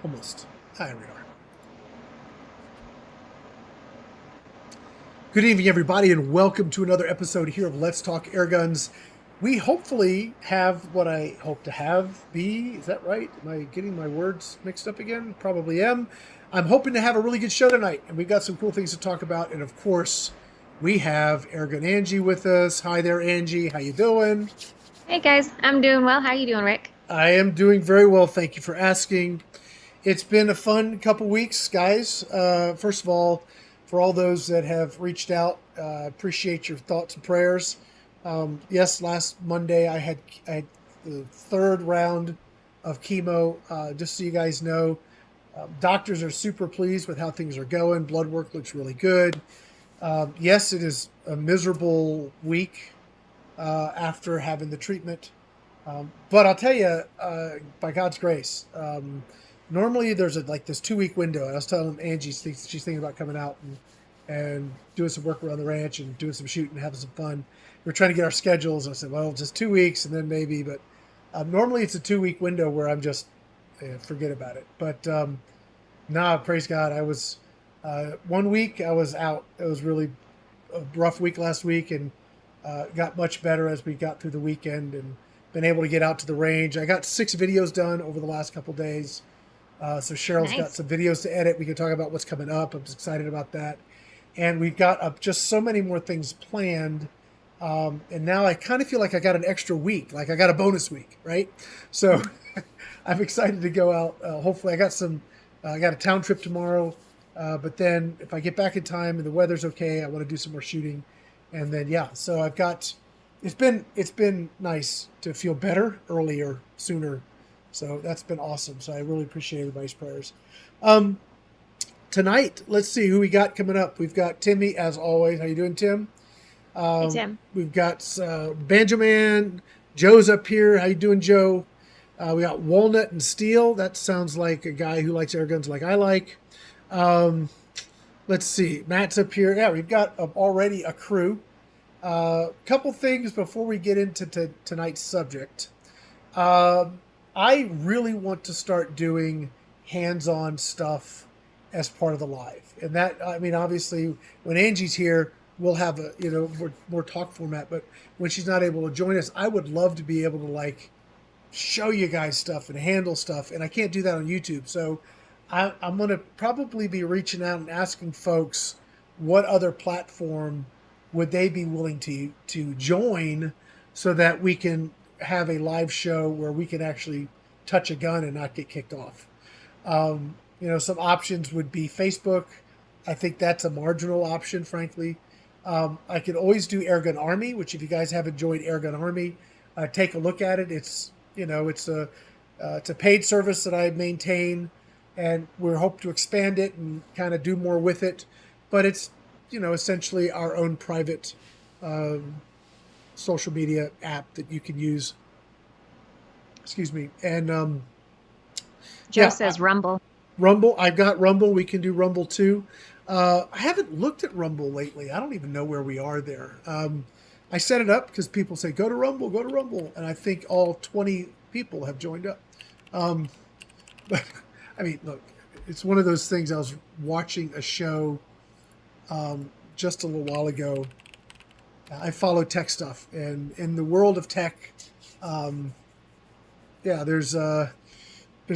Almost. Hi, we are. Good evening, everybody, and welcome to another episode here of Let's Talk Airguns. We hopefully have what I hope to have be. Is that right? Am I getting my words mixed up again? Probably am. I'm hoping to have a really good show tonight, and we've got some cool things to talk about. And of course, we have Airgun Angie with us. Hi there, Angie. How you doing? Hey guys, I'm doing well. How are you doing, Rick? I am doing very well. Thank you for asking. It's been a fun couple weeks, guys. First of all, for all those that have reached out, appreciate your thoughts and prayers. Yes, last Monday I had the third round of chemo. Just so you guys know, doctors are super pleased with how things are going. Blood work looks really good. Yes, it is a miserable week after having the treatment. But I'll tell you, by God's grace, normally there's like this 2-week window. And I was telling Angie she's thinking about coming out and doing some work around the ranch and doing some shooting, having some fun. We're trying to get our schedules. I said, well, just 2 weeks and then maybe. But normally it's a 2-week window where I'm just forget about it. But nah, praise God. I was 1 week I was out. It was really a rough week last week and got much better as we got through the weekend and been able to get out to the range. I got 6 videos done over the last couple days. So Cheryl's got some videos to edit. We can talk about what's coming up. I'm just excited about that. And we've got just so many more things planned. And now I kind of feel like I got an extra week, like I got a bonus week, right? So I'm excited to go out. Hopefully I got a town trip tomorrow. But then if I get back in time and the weather's okay, I want to do some more shooting. And then, yeah, so it's been nice to feel better earlier, sooner. So that's been awesome. So I really appreciate everybody's prayers. Tonight, let's see who we got coming up. We've got Timmy, as always. How you doing, Tim? Hey, Tim. We've got Banjo Man. Joe's up here. How you doing, Joe? We got Walnut and Steel. That sounds like a guy who likes air guns like I like. Let's see. Matt's up here. Yeah, we've got already a crew. Couple things before we get into tonight's subject. I really want to start doing hands-on stuff as part of the live. And that, I mean, obviously, when Angie's here, we'll have a, more talk format. But when she's not able to join us, I would love to be able to, like, show you guys stuff and handle stuff. And I can't do that on YouTube. So I'm going to probably be reaching out and asking folks what other platform would they be willing to join so that we can have a live show where we can actually touch a gun and not get kicked off. Some options would be Facebook. I think that's a marginal option, frankly. I could always do Airgun Army, which if you guys haven't joined Airgun Army, take a look at it. It's a paid service that I maintain, and we hope to expand it and kind of do more with it. But it's essentially our own private social media app that you can use. Excuse me. And Joe says Rumble. Rumble. I've got Rumble. We can do Rumble too. I haven't looked at Rumble lately. I don't even know where we are there. I set it up because people say, go to Rumble, go to Rumble. And I think all 20 people have joined up. But I mean, look, it's one of those things. I was watching a show just a little while ago. I follow tech stuff, and in the world of tech, there's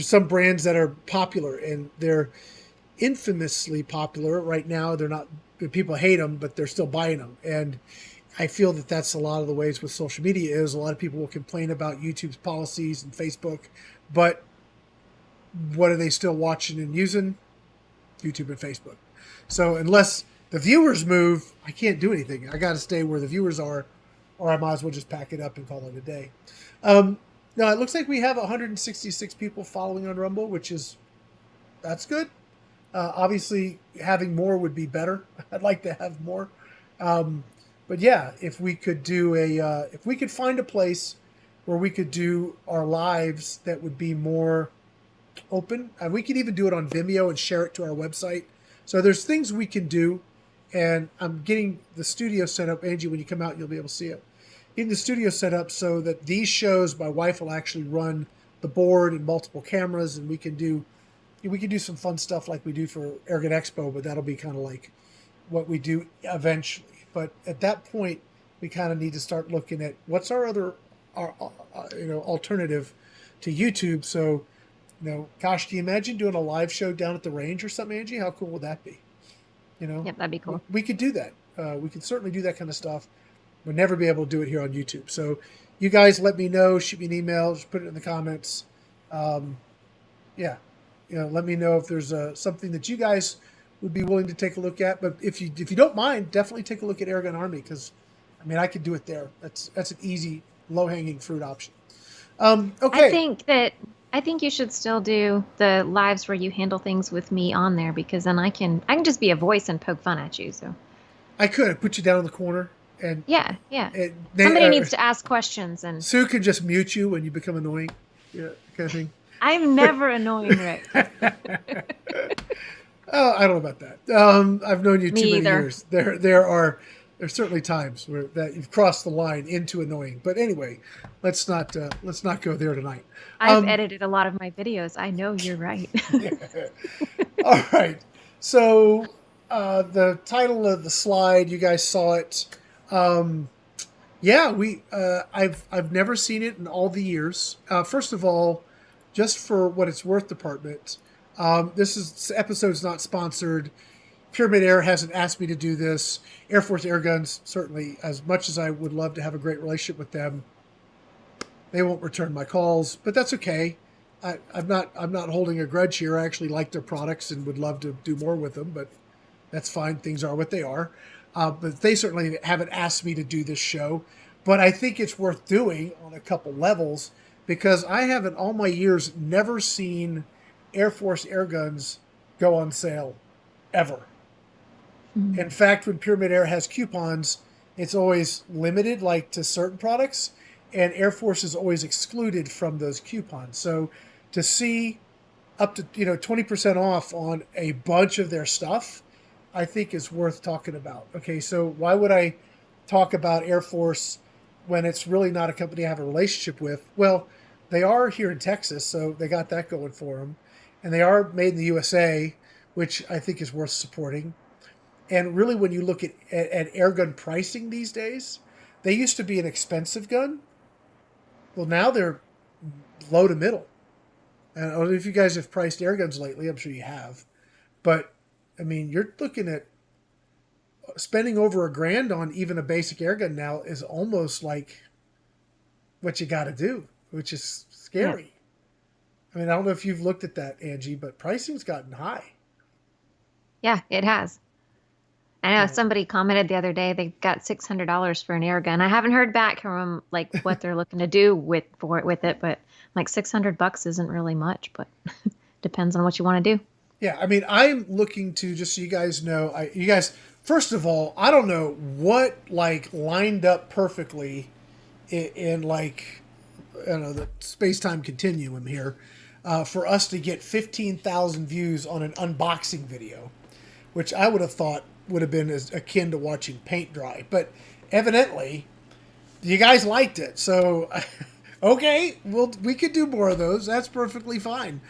some brands that are popular, and they're infamously popular right now. They're not, people hate them, but they're still buying them. And I feel that that's a lot of the ways with social media is a lot of people will complain about YouTube's policies and Facebook, but what are they still watching and using? YouTube and Facebook. So unless the viewers move, I can't do anything. I got to stay where the viewers are, or I might as well just pack it up and call it a day. Now, it looks like we have 166 people following on Rumble, that's good. Obviously, having more would be better. I'd like to have more. But yeah, if we could if we could find a place where we could do our lives that would be more open, and we could even do it on Vimeo and share it to our website. So there's things we can do, and I'm getting the studio set up. Angie, when you come out, you'll be able to see it. Getting the studio set up so that these shows, my wife will actually run the board and multiple cameras, and we can do we could do some fun stuff like we do for Airgun Expo, but that'll be kind of like what we do eventually. But at that point, we kind of need to start looking at what's our other, alternative to YouTube. So, gosh, do you imagine doing a live show down at the range or something, Angie? How cool would that be? Yep, that'd be cool. We could do that. We could certainly do that kind of stuff. We'll never be able to do it here on YouTube. So you guys let me know, shoot me an email, just put it in the comments. Let me know if there's something that you guys would be willing to take a look at. But if you don't mind, definitely take a look at Airgun Army, because I could do it there. That's an easy, low-hanging fruit option. Okay. I think you should still do the lives where you handle things with me on there, because then I can just be a voice and poke fun at you. So I could put you down in the corner and somebody needs to ask questions, and Sue can just mute you when you become annoying. Yeah, kind of thing. I'm never annoying, Rick. Oh, I don't know about that. I've known you too many years. There's certainly times where that you've crossed the line into annoying. But anyway, let's not go there tonight. I've edited a lot of my videos. I know you're right. All right. So the title of the slide, you guys saw it. I've never seen it in all the years. First of all, just for what it's worth, department. This episode's not sponsored. PyramydAir hasn't asked me to do this. AirForce Airguns, certainly, as much as I would love to have a great relationship with them, they won't return my calls, but that's okay. I'm not holding a grudge here. I actually like their products and would love to do more with them, but that's fine. Things are what they are. But they certainly haven't asked me to do this show. But I think it's worth doing on a couple levels, because I have in all my years never seen AirForce Airguns go on sale, ever. Mm-hmm. In fact, when PyramydAir has coupons, it's always limited, like to certain products, and AirForce is always excluded from those coupons. So to see up to 20% off on a bunch of their stuff, I think is worth talking about. Okay, so why would I talk about AirForce when it's really not a company I have a relationship with? Well, they are here in Texas, so they got that going for them. And they are made in the USA, which I think is worth supporting. And really, when you look at airgun pricing these days, they used to be an expensive gun. Well, now they're low to middle. And I don't know if you guys have priced airguns lately. I'm sure you have. But, you're looking at spending over $1,000 on even a basic airgun now is almost like what you got to do, which is scary. Yeah. I don't know if you've looked at that, Angie, but pricing's gotten high. Yeah, it has. I know somebody commented the other day they got $600 for an air gun. I haven't heard back from them what they're looking to do with it, but like $600 isn't really much, but depends on what you want to do. Yeah, I'm looking to, just so you guys know, first of all, I don't know what lined up perfectly in the space-time continuum here for us to get 15,000 views on an unboxing video, which I would have thought would have been as akin to watching paint dry. But evidently, you guys liked it. So, okay, we could do more of those. That's perfectly fine.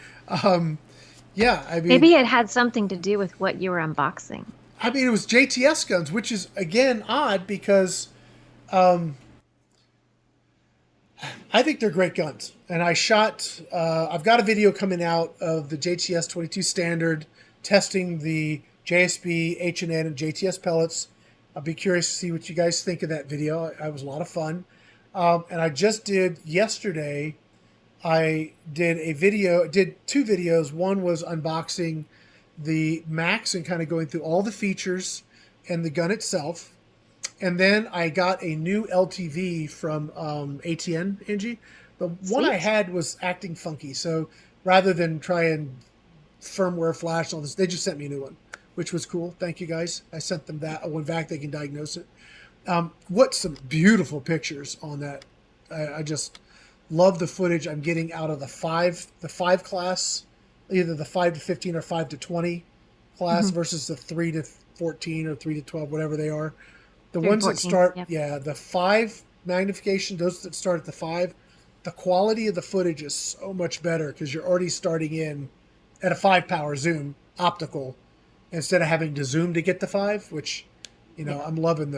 Maybe it had something to do with what you were unboxing. It was JTS Guns, which is, again, odd because I think they're great guns. And I've got a video coming out of the JTS 22 Standard testing the JSB, H&N, and JTS pellets. I'll be curious to see what you guys think of that video. It was a lot of fun. And I just did yesterday, I did two videos. One was unboxing the Max and kind of going through all the features and the gun itself. And then I got a new LTV from ATN, Angie. The one I had was acting funky. So rather than try and firmware flash all this, they just sent me a new one, which was cool. Thank you, guys. I sent them that. I went back. They can diagnose it. What some beautiful pictures on that. I just love the footage I'm getting out of the five class, either the 5 to 15 or 5 to 20 class versus the 3 to 14 or 3 to 12, whatever they are. The ones 14, that start, the 5 magnification, those that start at the 5, the quality of the footage is so much better because you're already starting in at a 5 power zoom optical instead of having to zoom to get the 5, which, you know, I'm loving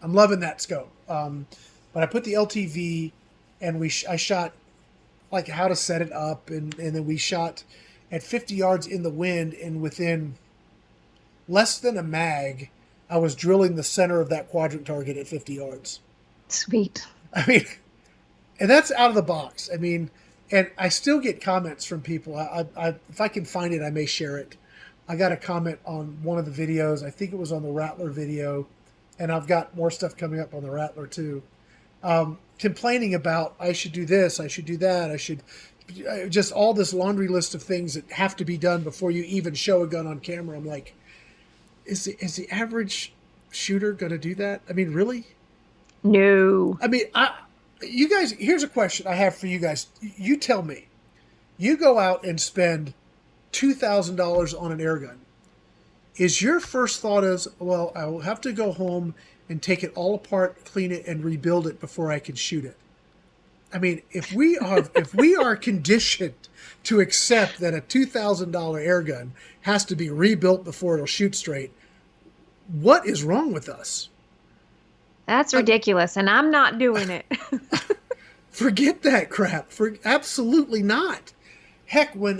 I'm loving that scope. But I put the LTV and I shot like how to set it up, and then we shot at 50 yards in the wind, and within less than a mag, I was drilling the center of that quadrant target at 50 yards. Sweet. I mean, and that's out of the box. I mean, and I still get comments from people. If I can find it, I may share it. I got a comment on one of the videos. I think it was on the Rattler video, and I've got more stuff coming up on the Rattler too. Complaining about, I should do this, I should do that, I should, just all this laundry list of things that have to be done before you even show a gun on camera. I'm like, is the average shooter going to do that? I mean, really? No. I mean, you guys, here's a question I have for you guys. You tell me. You go out and spend $2,000 on an air gun. Is your first thought is, well, I will have to go home and take it all apart, clean it, and rebuild it before I can shoot it? I mean, if we are conditioned to accept that a $2,000 air gun has to be rebuilt before it'll shoot straight, what is wrong with us? That's ridiculous, and I'm not doing it. Forget that crap. Absolutely not. Heck, when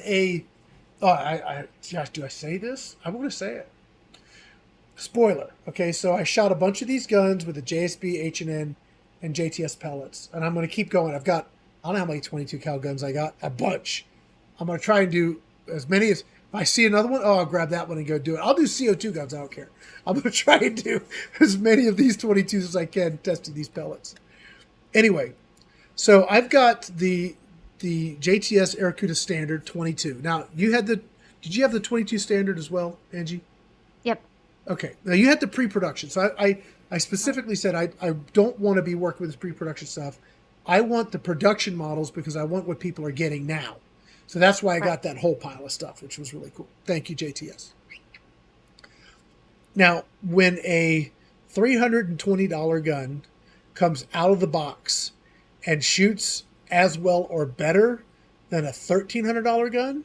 gosh, do I say this? I want to say it. Spoiler. Okay, so I shot a bunch of these guns with the JSB, H&N, and JTS pellets, and I'm going to keep going. I don't know how many 22 cal guns I got. A bunch. I'm going to try and do as many as. If I see another one, I'll grab that one and go do it. I'll do CO2 guns. I don't care. I'm going to try and do as many of these 22s as I can testing these pellets. Anyway, so I've got the JTS Aircuda Standard 22. Now, did you have the 22 Standard as well, Angie? Yep. Okay. Now, you had the pre-production. So I specifically said I don't want to be working with this pre-production stuff. I want the production models because I want what people are getting now. So that's why I got that whole pile of stuff, which was really cool. Thank you, JTS. Now, when a $320 gun comes out of the box and shoots as well or better than a $1,300 gun,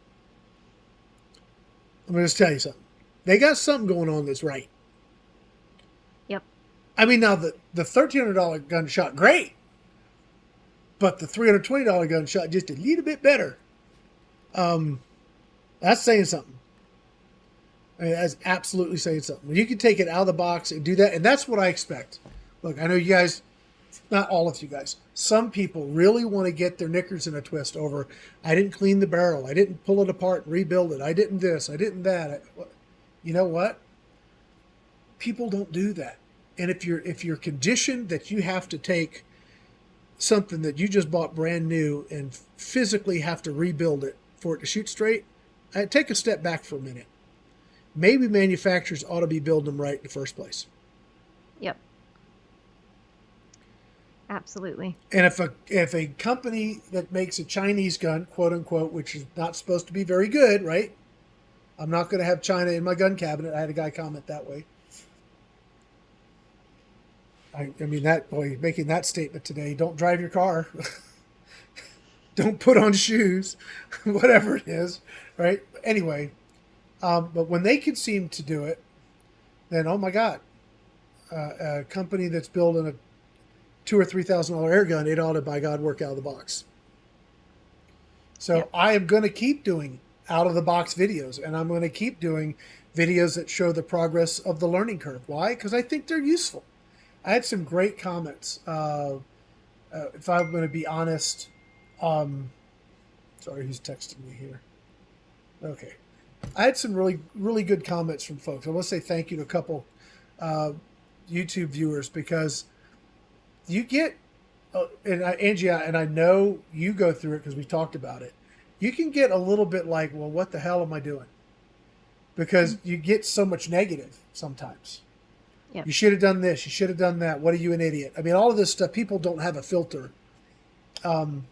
I'm going to just tell you something. They got something going on that's right. Yep. I mean, now the $1,300 gun shot great, but the $320 gun shot just a little bit better. That's saying something. I mean, that's absolutely saying something. When you can take it out of the box and do that, and that's what I expect. Look, I know you guys, not all of you guys, some people really want to get their knickers in a twist over, I didn't clean the barrel, I didn't pull it apart and rebuild it, I didn't this, I didn't that. You know what? People don't do that. And if you're conditioned that you have to take something that you just bought brand new and physically have to rebuild it for it to shoot straight, take a step back for a minute. Maybe manufacturers ought to be building them right in the first place. Yep. Absolutely. And if a company that makes a Chinese gun, quote unquote, which is not supposed to be very good, right? I'm not going to have China in my gun cabinet. I had a guy comment that way. I mean, that boy making that statement today. Don't drive your car. Don't put on shoes, whatever it is, right? Anyway, but when they can seem to do it, then oh my God, a company that's building a $2,000 or $3,000 air gun, it ought to, by God, work out of the box. So yep. I am going to keep doing out of the box videos, and I'm going to keep doing videos that show the progress of the learning curve. Why? Because I think they're useful. I had some great comments. If I'm going to be honest, sorry, who's texting me here? Okay. I had some really, really good comments from folks. I want to say thank you to a couple YouTube viewers, because you get, Angie, and I know you go through it because we talked about it. You can get a little bit like, well, what the hell am I doing? Because you get so much negative sometimes. Yep. You should have done this. You should have done that. What are you, an idiot? I mean, all of this stuff, people don't have a filter. And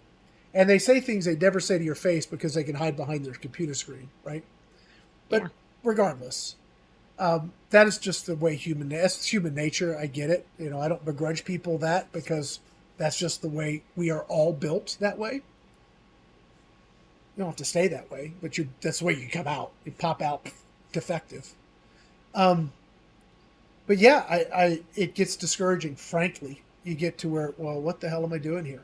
they say things they never say to your face because they can hide behind their computer screen, right? But regardless, that is just the way that's human nature. I get it. You know, I don't begrudge people that, because that's just the way we are all built that way. You don't have to stay that way, but that's the way you come out. You pop out defective. Um, but yeah, it gets discouraging. Frankly, you get to where, well, what the hell am I doing here?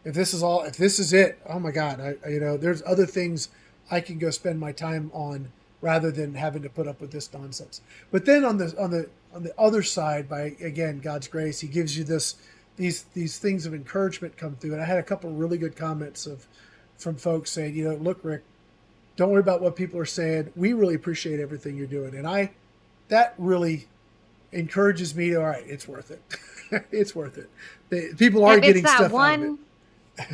If this is it, oh my God, there's other things I can go spend my time on rather than having to put up with this nonsense. But then on the other side, by again God's grace, He gives you these things of encouragement come through. And I had a couple of really good comments from folks saying, look, Rick, don't worry about what people are saying. We really appreciate everything you're doing, and that really encourages me to, all right, it's worth it. It's worth it. People are getting stuff out of it.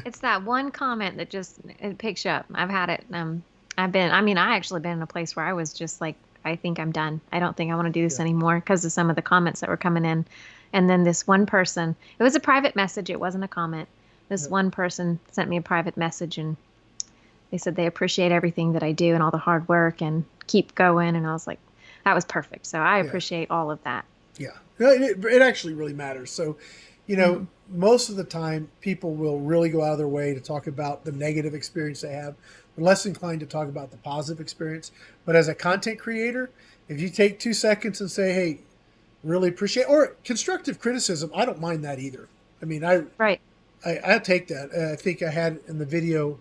It's that one comment that it picks you up. I've had it. I actually been in a place where I was just like, I think I'm done. I don't think I want to do this anymore because of some of the comments that were coming in. And then this one person, it was a private message. It wasn't a comment. This one person sent me a private message, and they said they appreciate everything that I do and all the hard work and keep going. And I was like, that was perfect. So I appreciate all of that. Yeah, it actually really matters. So, most of the time people will really go out of their way to talk about the negative experience they have. They're less inclined to talk about the positive experience. But as a content creator, if you take 2 seconds and say, hey, really appreciate, or constructive criticism, I don't mind that either. I mean, I take that. I think I had in the video,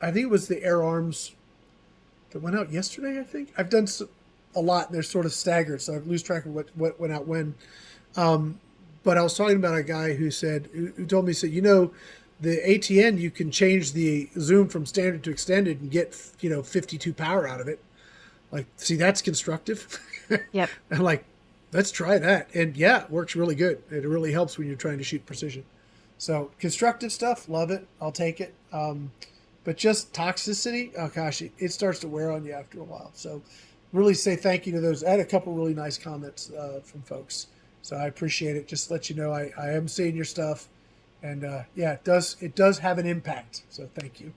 I think it was the AirForce that went out yesterday, I think. I've done a lot, and they're sort of staggered, so I lose track of what went out when. But I was talking about a guy who told me, the ATN, you can change the zoom from standard to extended and get, 52 power out of it. Like, see, that's constructive. Yep. And like, let's try that. And yeah, it works really good. It really helps when you're trying to shoot precision. So constructive stuff, love it. I'll take it. But just toxicity, oh gosh, it starts to wear on you after a while. So really say thank you to those. I had a couple really nice comments from folks. So I appreciate it. Just to let you know, I am seeing your stuff. And it does have an impact. So thank you.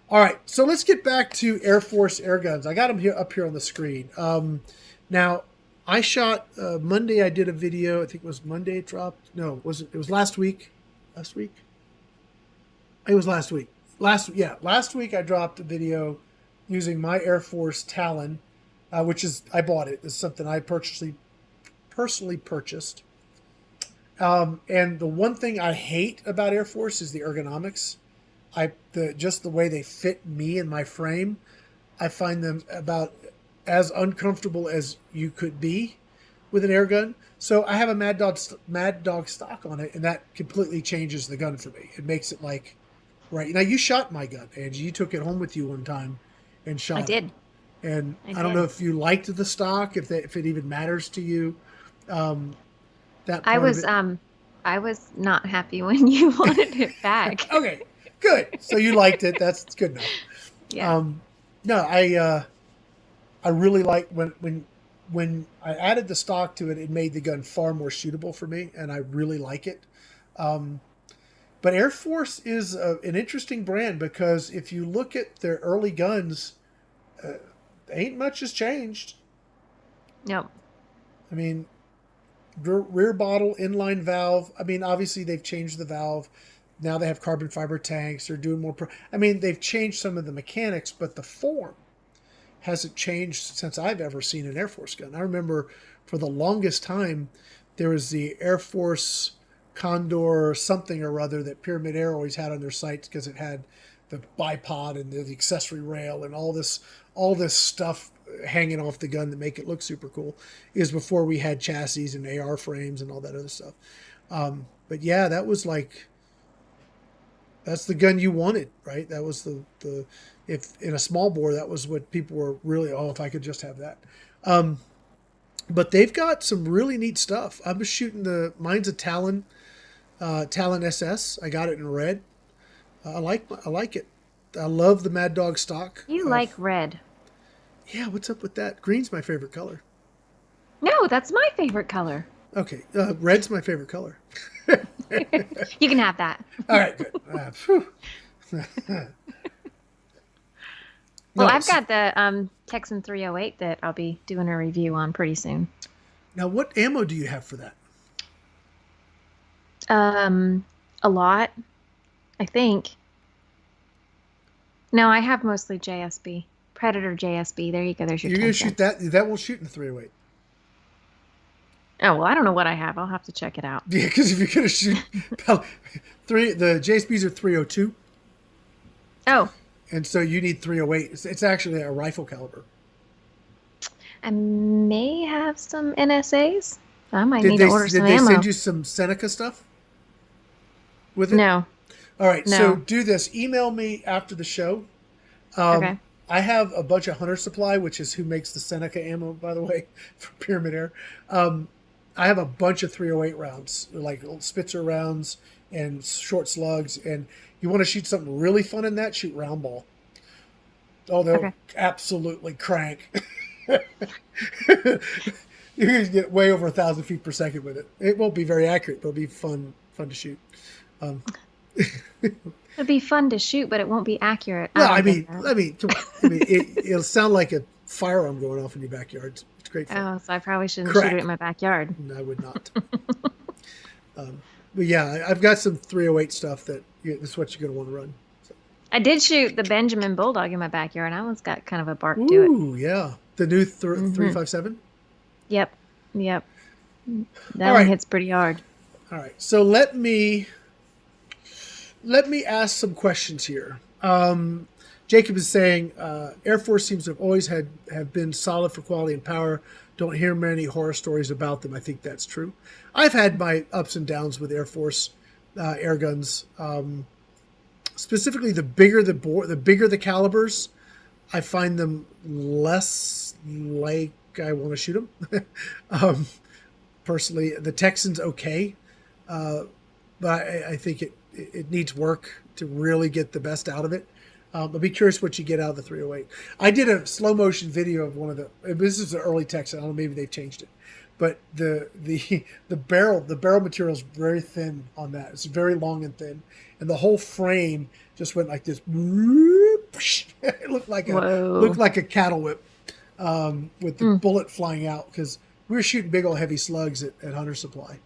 All right, so let's get back to AirForce Airguns. I got them up here on the screen. Now, I shot Monday. I did a video. I think it was Monday it dropped. No, it was last week. Last week? It was last week. Last week I dropped a video using my AirForce Talon, which is, I bought it. It's something I personally purchased. And the one thing I hate about AirForce is the ergonomics. Just the way they fit me and my frame, I find them about as uncomfortable as you could be with an air gun. So I have a Mad Dog stock on it, and that completely changes the gun for me. It makes it like, right now you shot my gun, Angie. You took it home with you one time and shot it. I did. And I don't know if you liked the stock, if it even matters to you. I was not happy when you wanted it back. Okay, good. So you liked it. That's good enough. Yeah. No, I really like when I added the stock to it. It made the gun far more shootable for me, and I really like it. But AirForce is an interesting brand because if you look at their early guns, ain't much has changed. No. I mean, rear bottle, inline valve. I mean, obviously they've changed the valve. Now they have carbon fiber tanks. They're doing more. They've changed some of the mechanics, but the form hasn't changed since I've ever seen an AirForce gun. I remember for the longest time, there was the AirForce Condor something or other that PyramydAir always had on their sites because it had the bipod and the accessory rail and all this stuff hanging off the gun that make it look super cool. Is before we had chassis and AR frames and all that other stuff. But yeah, that was like, that's the gun you wanted, right? That was the if in a small bore, that was what people were really, if I could just have that. But they've got some really neat stuff. I was shooting mine's a Talon SS. I got it in red. I like it. I love the Mad Dog stock. You like red. Yeah, what's up with that? Green's my favorite color. No, that's my favorite color. Okay, red's my favorite color. You can have that. All right, good. Well, I've got the Texan 308 that I'll be doing a review on pretty soon. Now, what ammo do you have for that? A lot, I think. No, I have mostly JSB. Predator JSB. There you go. There's your You're 10 going to shoot cents. that? That won't shoot in the 308. Oh, well, I don't know what I have. I'll have to check it out. Yeah, because if you're going to shoot the JSBs are 302, Oh, and so you need 308. It's actually a rifle caliber. I may have some NSAs. I might Did need they to order did some they ammo. send you some Seneca stuff with it? No. All right, No. so do this. Email me after the show. Okay. I have a bunch of Hunter Supply, which is who makes the Seneca ammo, by the way, for PyramydAir. I have a bunch of 308 rounds, like Spitzer rounds and short slugs. And you want to shoot something really fun in that, shoot round ball. Oh, they'll Okay. absolutely crank. You're going to get way over 1,000 feet per second with it. It won't be very accurate, but it'll be fun to shoot. It'd be fun to shoot, but it won't be accurate. No, don't I get mean, that. come on. I mean, it'll sound like a firearm going off in your backyard. It's great fun. Oh, so I probably shouldn't Correct. shoot it in my backyard. No, I would not. But yeah, I've got some 308 stuff that this is what you're going to want to run. So. I did shoot the Benjamin Bulldog in my backyard. That one's got kind of a bark to it. Ooh, yeah. The new 357? Yep. That All one right. hits pretty hard. All right. So let me ask some questions here. Jacob is saying Air Force seems to have always have been solid for quality and power. Don't hear many horror stories about them. I think that's true. I've had my ups and downs with Air Force air guns. Specifically, the bigger the bigger the calibers, I find them less like I want to shoot them. Personally, the Texan's okay, but I think it needs work to really get the best out of it. I'd be curious what you get out of the 308. I did a slow motion video of one of this is an early Texan. I don't know, maybe they've changed it, but the barrel material is very thin on that. It's very long and thin, and the whole frame just went like this. It looked like a cattle whip with the bullet flying out because we were shooting big old heavy slugs at Hunter Supply,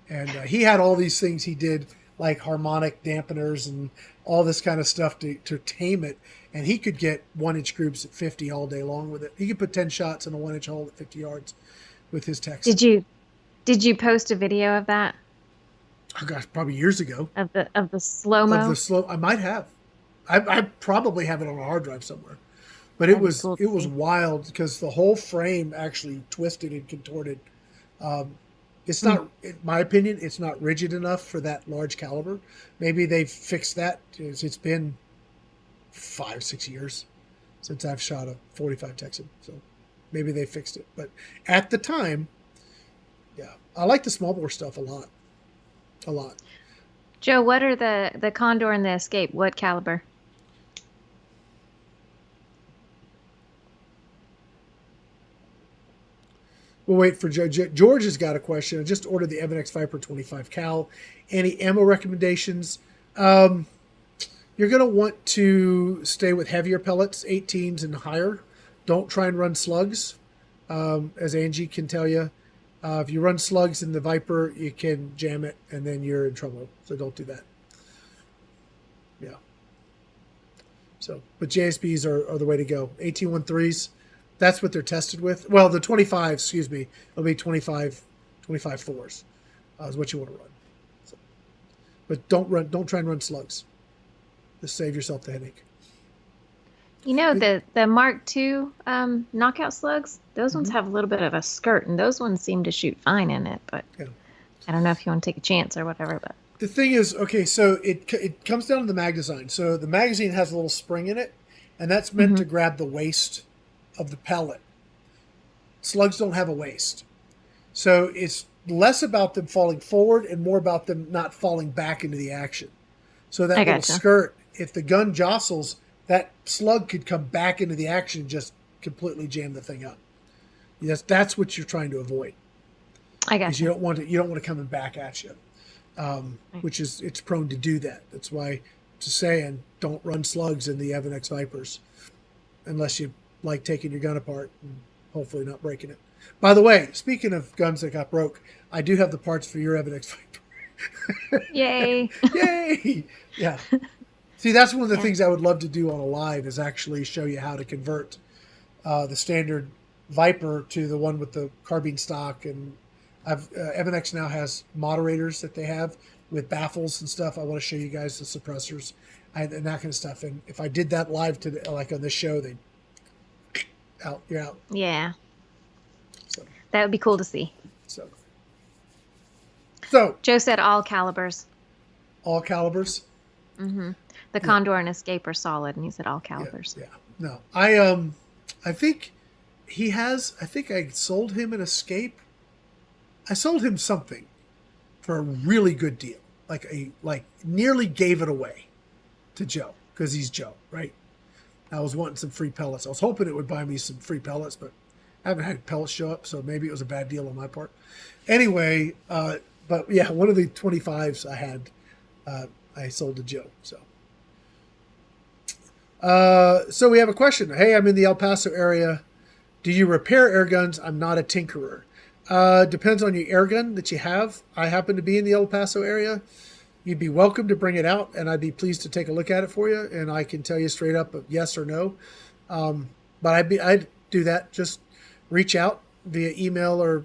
and he had all these things he did like harmonic dampeners and all this kind of stuff to tame it, and he could get 1-inch groups at 50 all day long with it. He could put 10 shots in a 1-inch hole at 50 yards with his Texan. Did you post a video of that? Oh gosh, probably years ago. Of the slow-mo? I might have. I probably have it on a hard drive somewhere. But it was wild because the whole frame actually twisted and contorted. It's not, in my opinion, it's not rigid enough for that large caliber. Maybe they've fixed that. It's been 5-6 years since I've shot a 45 Texan, so maybe they fixed it. But at the time, yeah, I like the small bore stuff a lot. Joe, what are the Condor and the Escape? What caliber? We'll wait for Joe. George has got a question. I just ordered the Evan Viper 25 cal. Any ammo recommendations? You're going to want to stay with heavier pellets, 18s and higher. Don't try and run slugs. As Angie can tell you, if you run slugs in the Viper, you can jam it and then you're in trouble. So don't do that. Yeah. So, but JSBs are the way to go. 18-13s. That's what they're tested with. Well, the 25, excuse me, it'll be 25 4s is what you want to run. So, but don't try and run slugs. Just save yourself the headache. You know, the Mark II knockout slugs, those ones have a little bit of a skirt, and those ones seem to shoot fine in it, but yeah. I don't know if you want to take a chance or whatever. But the thing is, okay, so it comes down to the mag design. So the magazine has a little spring in it, and that's meant to grab the waist of the pellet. Slugs don't have a waist. So it's less about them falling forward and more about them not falling back into the action. So that little skirt, if the gun jostles, that slug could come back into the action and just completely jam the thing up. Yes, that's what you're trying to avoid. I got you. You don't want it coming back at you, which is it's prone to do that. That's why to saying don't run slugs in the Evan X Vipers unless you like taking your gun apart and hopefully not breaking it. By the way, speaking of guns that got broke, I do have the parts for your Evan X Viper. Yay! Yay! Yeah. See, that's one of the Yeah. things I would love to do on a live is actually show you how to convert the standard Viper to the one with the carbine stock. And MNX now has moderators that they have with baffles and stuff. I want to show you guys the suppressors and that kind of stuff. And if I did that live today, like on this show, they out, you're out. Yeah. So That would be cool to see. So Joe said all calibers. all calibers. Mm-hmm. The Condor and Escape are solid, and he said all calibers. Yeah. No, I think he has. I think I sold him an Escape. I sold him something for a really good deal, like nearly gave it away to Joe because he's Joe, right? I was wanting some free pellets. I was hoping it would buy me some free pellets, but I haven't had pellets show up, so maybe it was a bad deal on my part. Anyway, but yeah, one of the 25s I had, I sold to Joe. So we have a question. Hey, I'm in the El Paso area. Do you repair air guns? I'm not a tinkerer. Depends on your air gun that you have. I happen to be in the El Paso area. You'd be welcome to bring it out, and I'd be pleased to take a look at it for you, and I can tell you straight up yes or no. But I'd do that. Just reach out via email or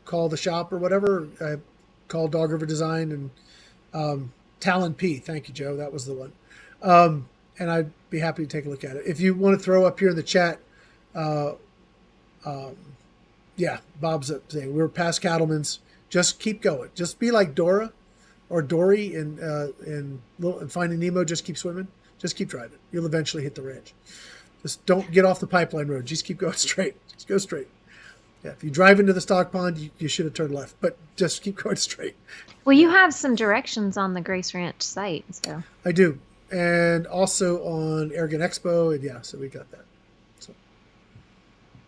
call the shop or whatever. Call Dog River Design and Talon P. Thank you, Joe. That was the one. And I'd be happy to take a look at it. If you want to throw up here in the chat, yeah, Bob's up saying we're past Cattleman's. Just keep going. Just be like Dora or Dory in Finding Nemo. Just keep swimming. Just keep driving. You'll eventually hit the ranch. Just don't get off the pipeline road. Just keep going straight. Just go straight. Yeah, if you drive into the stock pond, you should have turned left, but just keep going straight. Well, you have some directions on the Grace Ranch site, so. I do. And also on Airgun Expo, and yeah, so we got that. So,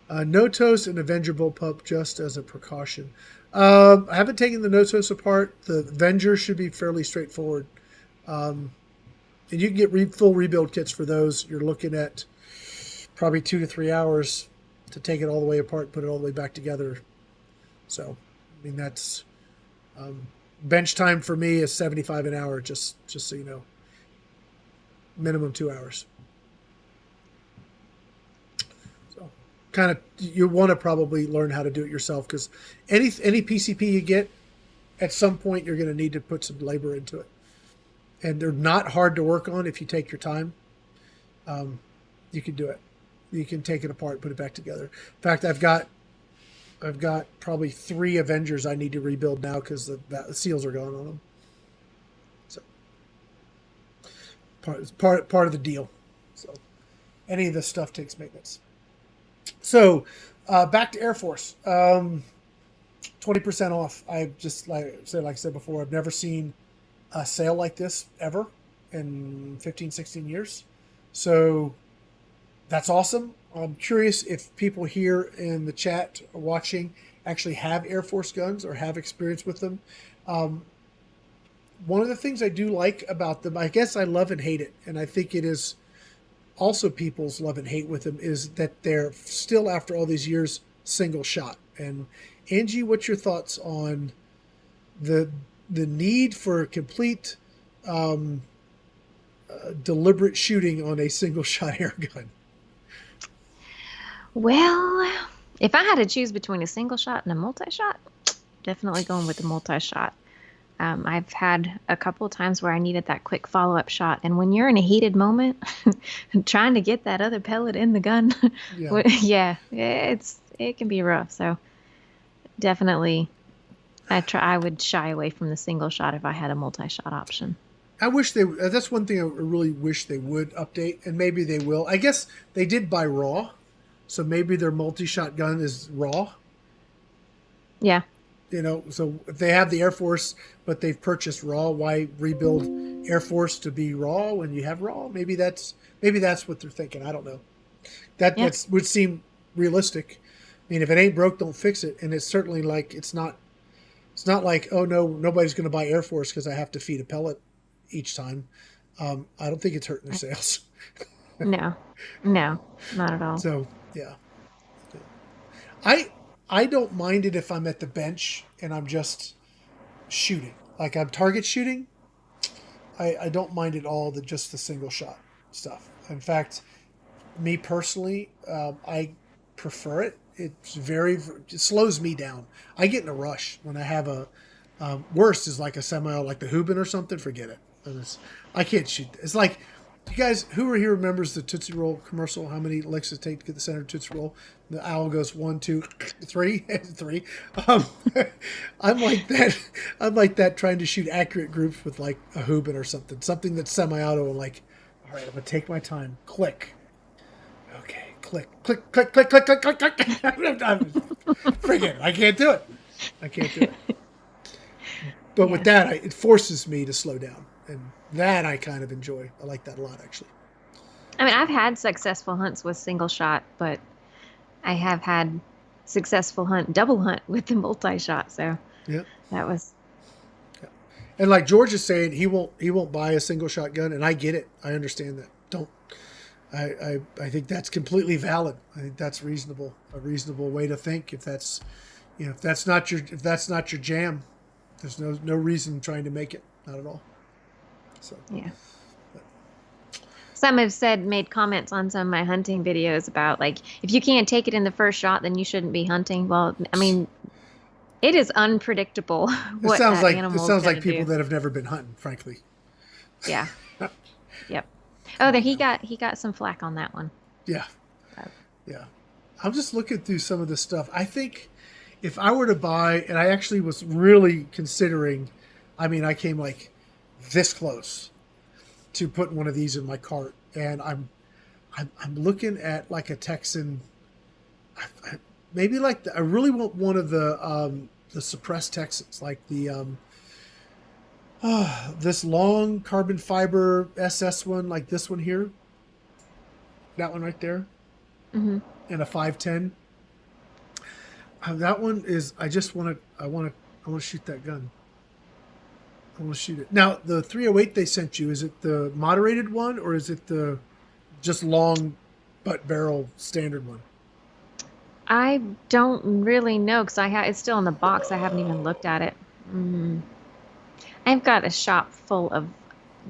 Notos and Avenger bullpup just as a precaution. I haven't taken the Notos apart. The Avenger should be fairly straightforward. And you can get full rebuild kits for those. You're looking at probably 2 to 3 hours to take it all the way apart and put it all the way back together. So, I mean, that's bench time for me is 75 an hour, just so you know. Minimum 2 hours. So kind of you want to probably learn how to do it yourself because any PCP you get, at some point you're going to need to put some labor into it. And they're not hard to work on if you take your time. You can do it. You can take it apart, put it back together. In fact, I've got probably 3 Avengers I need to rebuild now because the seals are gone on them. So it's part of the deal. So any of this stuff takes maintenance. So back to Air Force. 20% off. I just like I said before, I've never seen a sale like this ever in 15, 16 years. So that's awesome. I'm curious if people here in the chat watching actually have Air Force guns or have experience with them. One of the things I do like about them, I guess I love and hate it, and I think it is also people's love and hate with them, is that they're still, after all these years, single shot. And Angie, what's your thoughts on the need for complete deliberate shooting on a single shot air gun? Well, if I had to choose between a single shot and a multi-shot, definitely going with the multi-shot. I've had a couple of times where I needed that quick follow-up shot, and when you're in a heated moment, trying to get that other pellet in the gun, yeah, it can be rough. So definitely, I would shy away from the single shot if I had a multi-shot option. I wish that's one thing I really wish they would update, and maybe they will. I guess they did buy raw, so maybe their multi-shot gun is raw. Yeah. So if they have the Air Force, but they've purchased raw, why rebuild Air Force to be raw when you have raw? Maybe that's what they're thinking. I don't know. That would seem realistic. I mean, if it ain't broke, don't fix it. And it's certainly like it's not like, oh no, nobody's going to buy Air Force because I have to feed a pellet each time. I don't think it's hurting their sales. No, not at all. So yeah, I don't mind it if I'm at the bench and I'm just shooting, like I'm target shooting. I don't mind at all just the single shot stuff. In fact, me personally, I prefer it. It slows me down. I get in a rush when I have a worst is like a semi like the Hubin or something. Forget it. I can't shoot. It's like, you guys who are here remembers the Tootsie Roll commercial? How many licks it take to get the center of Tootsie Roll? The owl goes 1, 2, 3, 3. I'm like that. I'm like that trying to shoot accurate groups with like a Hubin or something that's semi-auto and like, all right, I'm gonna take my time. Click. Okay, click, click, click, click, click, click, click, click. Friggin', I can't do it. I can't do it. But with that, it forces me to slow down, and that I kind of enjoy. I like that a lot, actually. I mean, I've had successful hunts with single shot, but I have had successful double hunt with the multi-shot. So yeah, that was. Yeah. And like George is saying, he won't buy a single shot gun, and I get it. I understand that. I think that's completely valid. I think that's reasonable. A reasonable way to think. If that's, if that's not your jam, there's no reason trying to make it. Not at all. So yeah. Some have made comments on some of my hunting videos about like, if you can't take it in the first shot, then you shouldn't be hunting. Well, I mean, it is unpredictable what that animal is sounds like gonna people do. that have never been hunting, frankly. Yeah. Yep. Oh, he got some flack on that one. Yeah. Yeah. I'm just looking through some of the stuff. I think if I were to buy, and I actually was really considering, I mean, I came like this close to putting one of these in my cart, and I'm looking at like a Texan, maybe like I really want one of the suppressed Texans, like the this long carbon fiber SS one, like this one here, that one right there, Mm-hmm. and a 510. That one is. I want to shoot that gun. I want to shoot it. Now, the 308 they sent you, is it the moderated one or is it the just long butt barrel standard one? I don't really know because it's still in the box. I haven't even looked at it. I've got a shop full of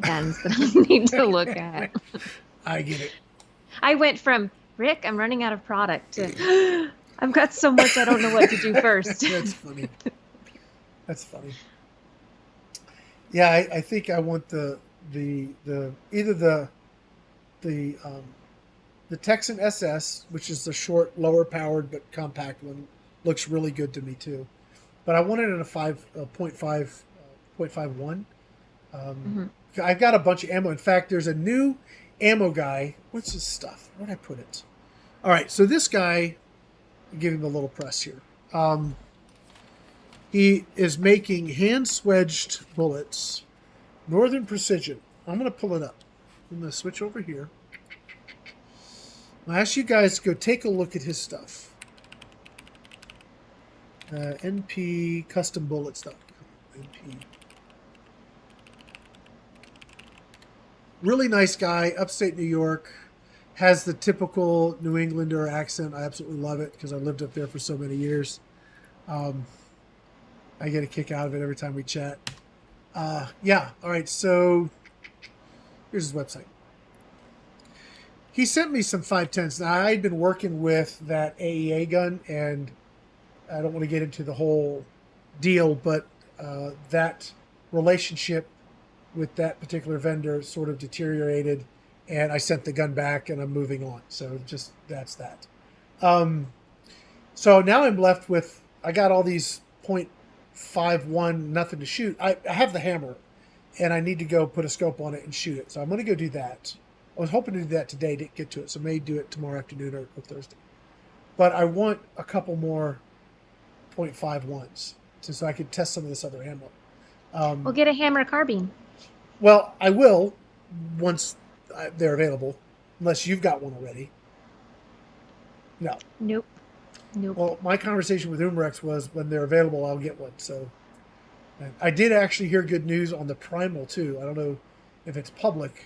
guns that I need to look at. I get it. I went from, Rick, I'm running out of product, to I've got so much I don't know what to do first. That's funny. That's funny. Yeah, I think I want the Texan SS, which is the short, lower powered but compact one, looks really good to me too. But I want it in a 0.51. I've got a bunch of ammo. In fact, there's a new ammo guy. What's his stuff? Where'd I put it? All right, so this guy, I'll give him a little press here. He is making hand-swedged bullets, Northern Precision. I'm going to pull it up. I'm going to switch over here. I'll ask you guys to go take a look at his stuff. NP Custom Bullets stuff. NP. Really nice guy, upstate New York. Has the typical New Englander accent. I absolutely love it because I lived up there for so many years. I get a kick out of it every time we chat. Yeah, all right, so here's his website. He sent me some 510s. Now, I'd been working with that AEA gun, and I don't want to get into the whole deal, but that relationship with that particular vendor sort of deteriorated, and I sent the gun back, and I'm moving on. So just that's that. So now I'm left with, I got all these .51, nothing to shoot. I have the hammer, and I need to go put a scope on it and shoot it. So I'm going to go do that. I was hoping to do that today, didn't get to it, so may do it tomorrow afternoon or Thursday. But I want a couple more .51s so I can test some of this other ammo. We'll get a hammer carbine. Well, I will once they're available, unless you've got one already. No. Nope. Well, my conversation with Umarex was when they're available, I'll get one. So I did actually hear good news on the Primal, too. I don't know if it's public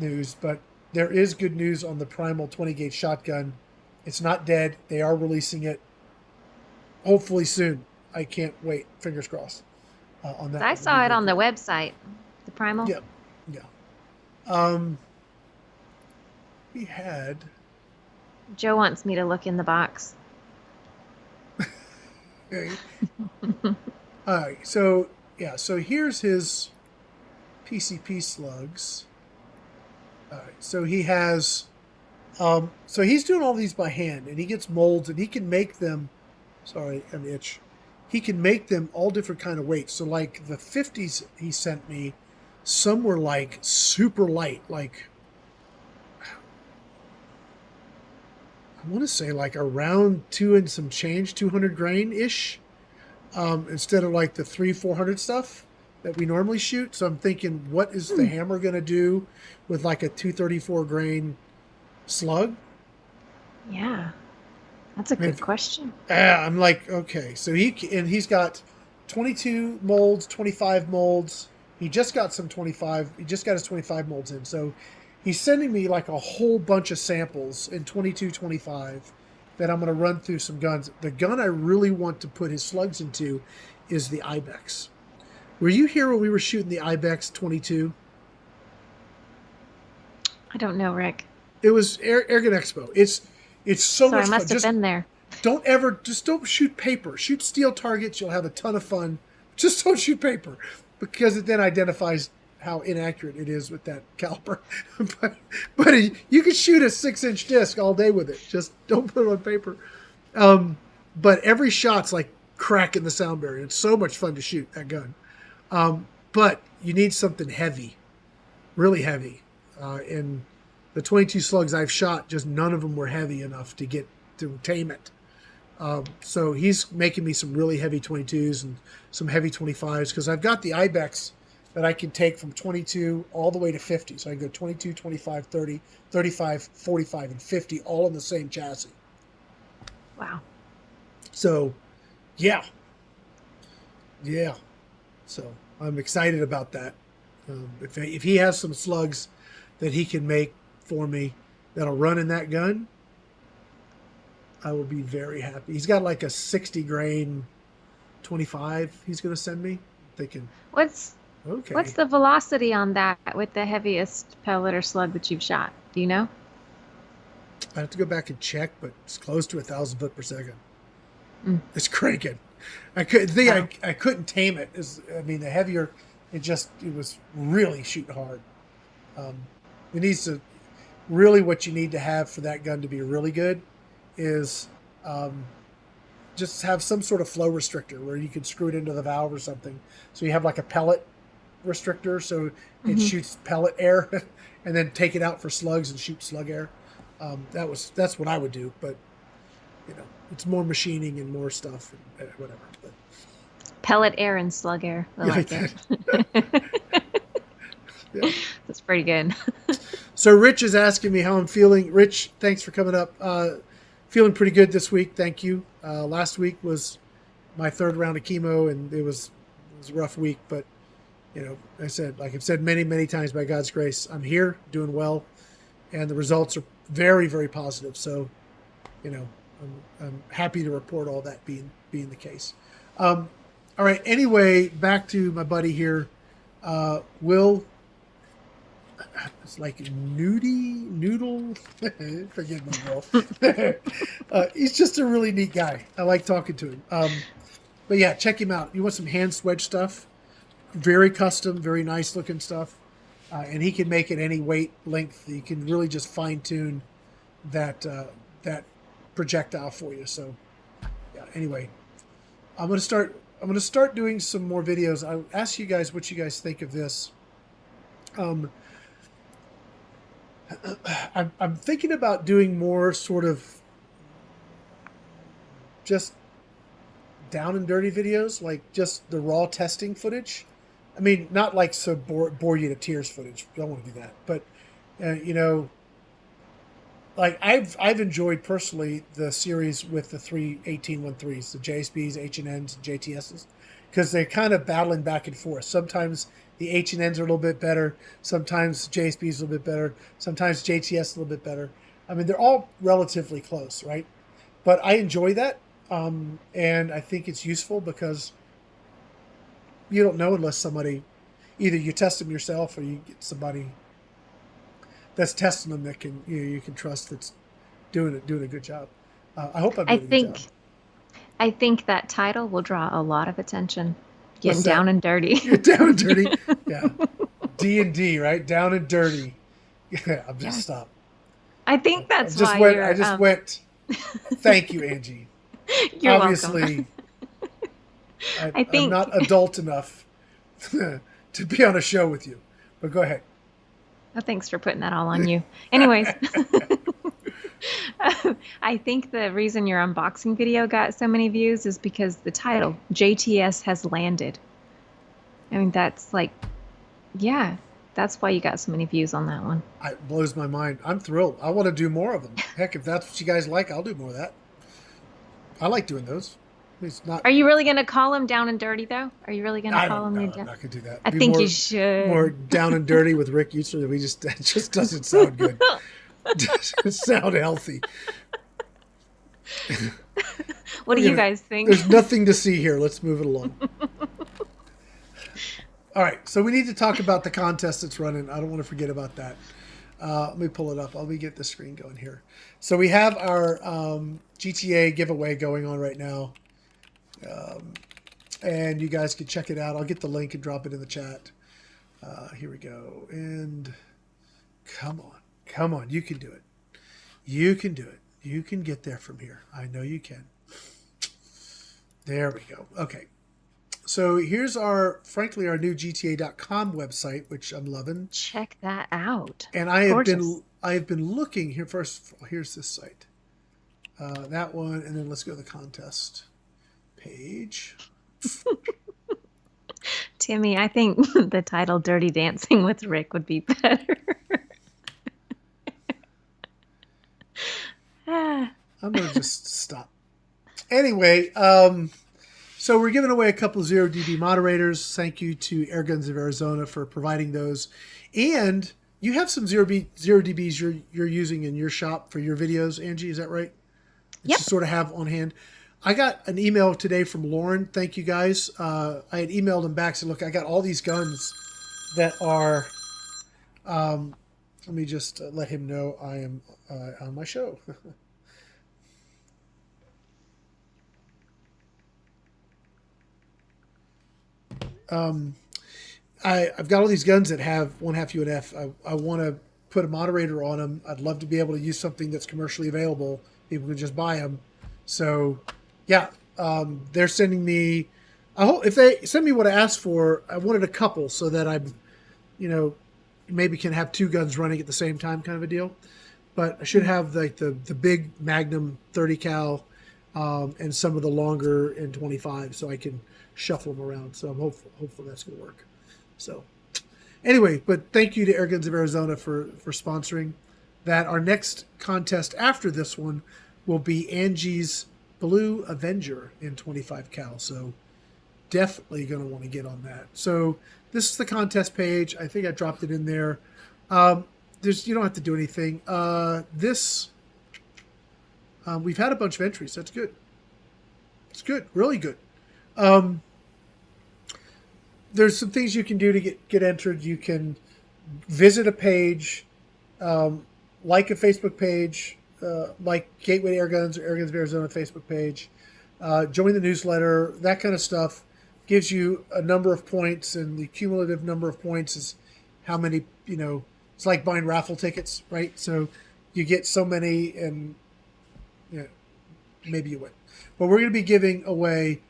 news, but there is good news on the Primal 20-gauge shotgun. It's not dead. They are releasing it hopefully soon. I can't wait. Fingers crossed on that. I saw it on the website, the Primal. Yeah, Yeah. We had. Joe wants me to look in the box. Okay. All right. So yeah. So here's his PCP slugs. All right. So he has. So he's doing all these by hand, and he gets molds, and he can make them. Sorry, I'm itch. He can make them all different kind of weights. So like the 50s he sent me, some were like super light, like I want to say like around 200 grain ish, instead of like the 400 stuff that we normally shoot. So I'm thinking, what is the hammer going to do with like a 234 grain slug? Yeah, that's a good question. I'm like, okay, so he's got 22 molds, 25 molds. He just got some 25. He just got his 25 molds in. So he's sending me like a whole bunch of samples in 22, 25 that I'm going to run through some guns. The gun I really want to put his slugs into is the Ibex. Were you here when we were shooting the Ibex 22? I don't know, Rick. It was Airgun Expo. It's so much fun. I must have been there. Don't shoot paper. Shoot steel targets. You'll have a ton of fun. Just don't shoot paper, because it then identifies how inaccurate it is with that caliber. but you can shoot a 6-inch disc all day with it. Just don't put it on paper. But every shot's like cracking the sound barrier. It's so much fun to shoot that gun. But you need something heavy, really heavy. And the 22 slugs I've shot, just none of them were heavy enough to tame it. So he's making me some really heavy 22s and some heavy 25s, because I've got the Ibex that I can take from 22 all the way to 50. So I can go 22, 25, 30, 35, 45, and 50 all in the same chassis. Wow. So, yeah. Yeah. So I'm excited about that. If he has some slugs that he can make for me that'll run in that gun, I will be very happy. He's got like a 60 grain 25 he's going to send me. I'm thinking, what's the velocity on that with the heaviest pellet or slug that you've shot? Do you know? I have to go back and check, but it's close to 1,000 foot per second. It's cranking. I couldn't tame it. The heavier, it was really shooting hard. It needs to really, what you need to have for that gun to be really good is just have some sort of flow restrictor where you can screw it into the valve or something. So you have like a pellet restrictor, so it shoots pellet air, and then take it out for slugs and shoot slug air. That's what I would do, but it's more machining and more stuff and whatever. But pellet air and slug air. I like that. Yeah. That's pretty good. So Rich is asking me how I'm feeling. Rich, thanks for coming up. Feeling pretty good this week. Thank you. Last week was my third round of chemo, and it was a rough week. But I've said many, many times, by God's grace, I'm here, doing well, and the results are very, very positive. So, I'm happy to report all that being the case. All right. Anyway, back to my buddy here, Will. It's like Nudie Noodles. Forgive me, Will. He's just a really neat guy. I like talking to him. But yeah, check him out. You want some hand swedge stuff? Very custom, very nice looking stuff. And he can make it any weight, length. He can really just fine tune that projectile for you. So yeah. Anyway, I'm gonna start doing some more videos. I'll ask you guys what you guys think of this. I'm thinking about doing more sort of just down and dirty videos, like just the raw testing footage. I mean, not like so bore you to tears footage. Don't want to do that. But like I've enjoyed personally the series with the 3 1813s, the JSBs, H&Ns, and JTSs, because they're kind of battling back and forth. Sometimes the H&Ns are a little bit better. Sometimes JSB's a little bit better. Sometimes JTS a little bit better. I mean, they're all relatively close, right? But I enjoy that, and I think it's useful because you don't know unless somebody, either you test them yourself or you get somebody that's testing them that can you can trust that's doing a good job. I hope I'm I doing a good job. think I think that title will draw a lot of attention. What's Getting that? down and dirty. You're down and dirty. Yeah. D&D, right? Down and dirty. Yeah, I'm just stop. I think that's just why went, you're. I just went. Thank you, Angie. You're Obviously, welcome. I'm not adult enough to be on a show with you. But go ahead. Well, thanks for putting that all on you. Anyways, I think the reason your unboxing video got so many views is because the title, JTS has landed. I mean, that's like, yeah, that's why you got so many views on that one. It blows my mind. I'm thrilled. I want to do more of them. Heck, if that's what you guys like, I'll do more of that. I like doing those. It's not. Are you really going to call him down and dirty, though? Are you really going to call him? I'm not going to do that. I think you should. More down and dirty with Rick User. That just doesn't sound good. Doesn't sound healthy. What do you guys think? There's nothing to see here. Let's move it along. All right, so we need to talk about the contest that's running. I don't want to forget about that. Let me pull it up. Let me get the screen going here. So we have our GTA giveaway going on right now. And you guys can check it out. I'll get the link and drop it in the chat. Here we go. And come on. Come on. You can do it. You can do it. You can get there from here. I know you can. There we go. Okay. So here's frankly, our new GTA.com website, which I'm loving. Check that out. And I have been looking here first. Here's this site, that one, and then let's go to the contest page. Timmy, I think the title "Dirty Dancing with Rick" would be better. I'm gonna just stop. Anyway, so we're giving away a couple of Zero DB Moderators. Thank you to Airguns of Arizona for providing those. And you have some Zero DBs you're using in your shop for your videos, Angie, is that right? Yep. You sort of have on hand. I got an email today from Lauren. Thank you, guys. I had emailed him back, said, look, I got all these guns that are... let me just let him know I am on my show. I've got all these guns that have 1/2 UNF. I want to put a moderator on them. I'd love to be able to use something that's commercially available. People can just buy them. So, yeah, they're sending me. I hope if they send me what I asked for, I wanted a couple so that I'm, maybe can have 2 guns running at the same time, kind of a deal. But I should have like the big Magnum 30 cal and some of the longer in 25, so I can shuffle them around. So I'm hopeful that's going to work. So anyway, but thank you to Airguns of Arizona for sponsoring that. Our next contest after this one will be Angie's Blue Avenger in 25 cal. So definitely going to want to get on that. So this is the contest page. I think I dropped it in there. You don't have to do anything. We've had a bunch of entries. That's good. It's good. Really good. There's some things you can do to get entered. You can visit a page, like a Facebook page, like Gateway to Airguns or Airguns of Arizona Facebook page, join the newsletter, that kind of stuff gives you a number of points, and the cumulative number of points is how many, it's like buying raffle tickets, right? So you get so many and maybe you win. But we're going to be giving away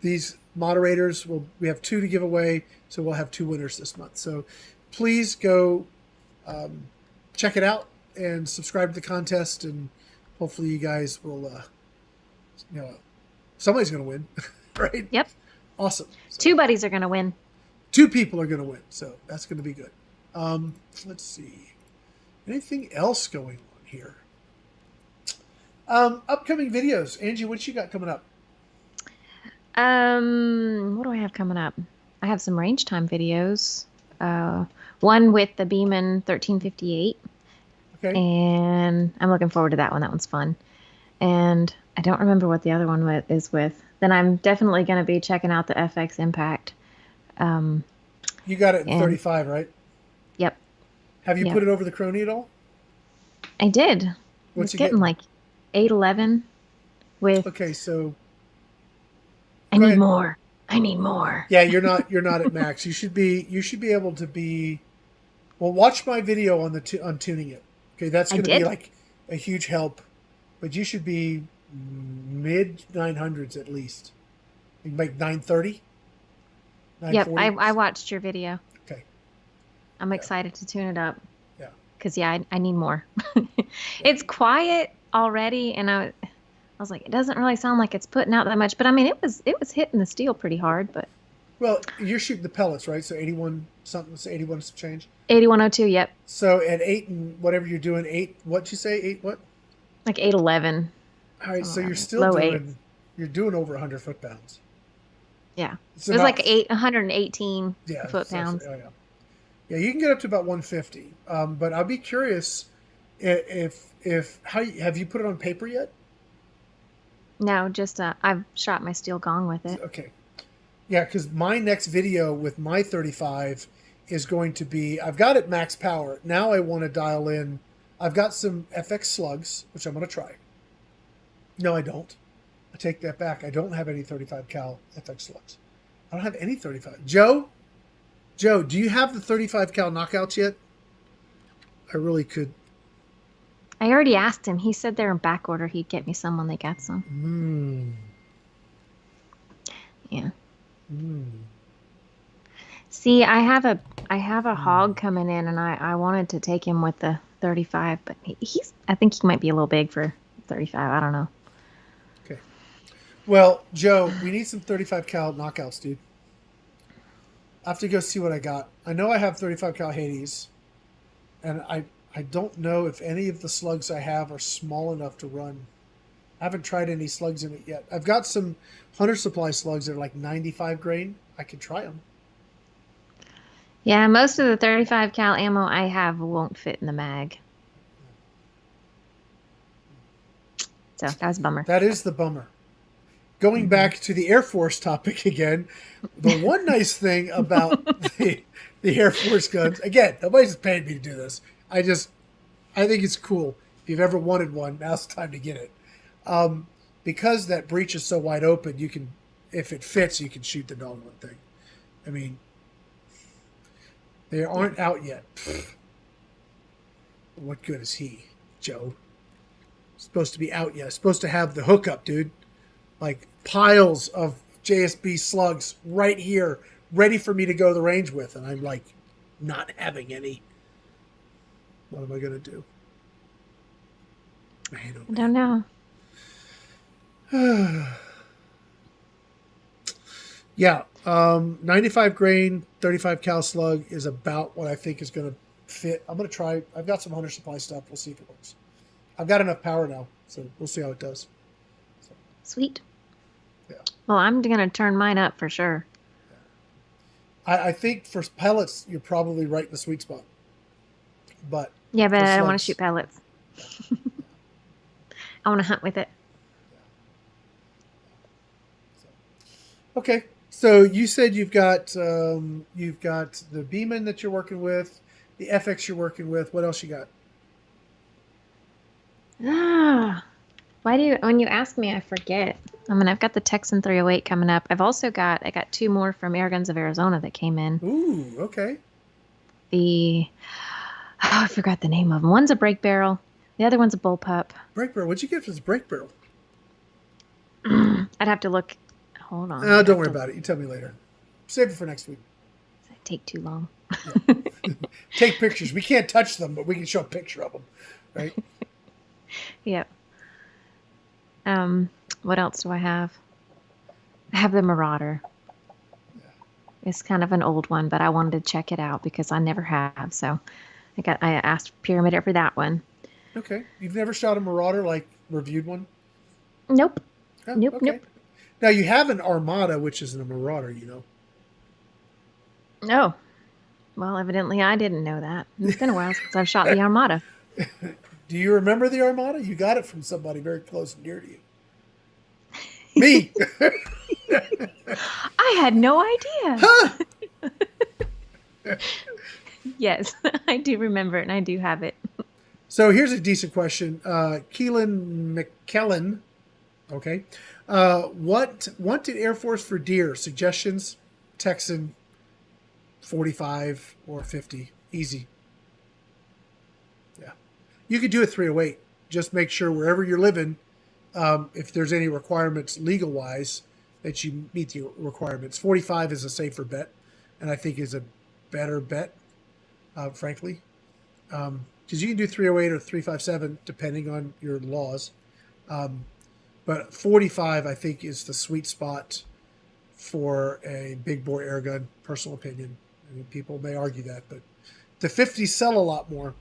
these moderators. We have 2 to give away, so we'll have 2 winners this month. So please go check it out and subscribe to the contest, and hopefully you guys will, somebody's going to win, right? Yep. Awesome. So 2 buddies are going to win. 2 people are going to win, so that's going to be good. Let's see. Anything else going on here? Upcoming videos. Angie, what you got coming up? What do I have coming up? I have some range time videos. One with the Beeman 1358. Okay. And I'm looking forward to that one. That one's fun. And I don't remember what the other one is with. Then I'm definitely going to be checking out the FX Impact You got it in And 35, right? yep, Have you yep, put it over the Crony at all? I did. I What's was it getting getting? like 811 with Okay, so I go need ahead. more. I need more. Yeah, you're not at max. You should be able to be. Well, watch my video on on tuning it. Okay, that's I going to be did. like a huge help. But you should be mid 900s at least. You can make 930, Yep, 940. I watched your video. Okay, I'm yeah, excited to tune it up yeah, because yeah, I need more. yeah. It's quiet already, and I was like, it doesn't really sound like it's putting out that much. But I mean, it was hitting the steel pretty hard. But Well, you're shooting the pellets, right? So 81 something, so 81 some change. 8102, yep, So at 8 and whatever you're doing, 8, what'd you say? 8 what? like 811, All right, so somewhere you're around there. still Low eights. you're doing over 100 foot pounds. Yeah, It's it was like about, 118 yeah, foot pounds. yeah, yeah. Yeah, you can get up to about 150. But I'll be curious if have you put it on paper yet? No, just I've shot my steel gong with it. Okay. Yeah, because my next video with my 35 is going to be, I've got it max power. Now I want to dial in, I've got some FX slugs, which I'm going to try. No, I don't. I take that back. I don't have any 35 cal FX slugs. I don't have any 35. Joe, do you have the 35 cal knockouts yet? I really could. I already asked him. He said they're in back order. He'd get me some when they got some. Yeah. See, I have a hog coming in, and I wanted to take him with the 35, but I think he might be a little big for 35. I don't know. Okay. Well, Joe, we need some 35 cal knockouts, dude. I have to go see what I got. I know I have 35 cal Hades, and I don't know if any of the slugs I have are small enough to run. I haven't tried any slugs in it yet. I've got some hunter supply slugs that are like 95 grain. I could try them. Yeah, most of the 35 cal ammo I have won't fit in the mag. So that was a bummer. That is the bummer. Going back to the Air Force topic again, the one nice thing about the Air Force guns, again, nobody's paying me to do this. I think it's cool. If you've ever wanted one, now's the time to get it. Because that breech is so wide open, you can, if it fits, you can shoot the doggone thing. I mean, they aren't out yet. What good is he, Joe? Supposed to be out yet. Supposed to have the hookup, dude. Like piles of JSB slugs right here, ready for me to go to the range with, and I'm like, not having any. What am I gonna do? Man, oh I don't know. Yeah, 95 grain, 35 cal slug is about what I think is going to fit. I'm going to try. I've got some hunter supply stuff. We'll see if it works. I've got enough power now, so we'll see how it does. So, Sweet. yeah. Well, I'm going to turn mine up for sure. I think for pellets, you're probably right in the sweet spot. But Yeah, but for I don't want to slugs, shoot pellets. I want to hunt with it. okay. So you said you've got the Beeman that you're working with, the FX you're working with. What else you got? Ah, when you ask me, I forget. I mean, I've got the Texan 308 coming up. I got two more from Airguns of Arizona that came in. Ooh, okay. I forgot the name of them. One's a brake barrel. The other one's a bullpup. Brake barrel. What'd you get for this brake barrel? I'd have to look. Hold on. Don't worry about it. You tell me later. Save it for next week. It'd take too long. Yeah. Take pictures. We can't touch them, but we can show a picture of them, right? Yep. What else do I have? I have the Marauder. Yeah. It's kind of an old one, but I wanted to check it out because I never have. So I asked PyramydAir for that one. Okay. You've never shot a Marauder, like reviewed one? Nope. Oh, Nope. okay. Nope. Now you have an Armada, which isn't a Marauder, you know. No. Well, evidently I didn't know that. It's been a while since I've shot the Armada. Do you remember the Armada? You got it from somebody very close and dear to you. Me. I had no idea. Huh? Yes, I do remember it, and I do have it. So here's a decent question. Keelan McKellen. Okay. What wanted Air Force for deer? Suggestions? Texan 45 or 50. Easy. Yeah. You could do a 308. Just make sure wherever you're living, if there's any requirements legal wise, that you meet the requirements. 45 is a safer bet, and I think is a better bet, frankly. Because you can do 308 or 357 depending on your laws. But 45, I think, is the sweet spot for a big bore air gun, personal opinion. I mean, people may argue that, but the 50s sell a lot more.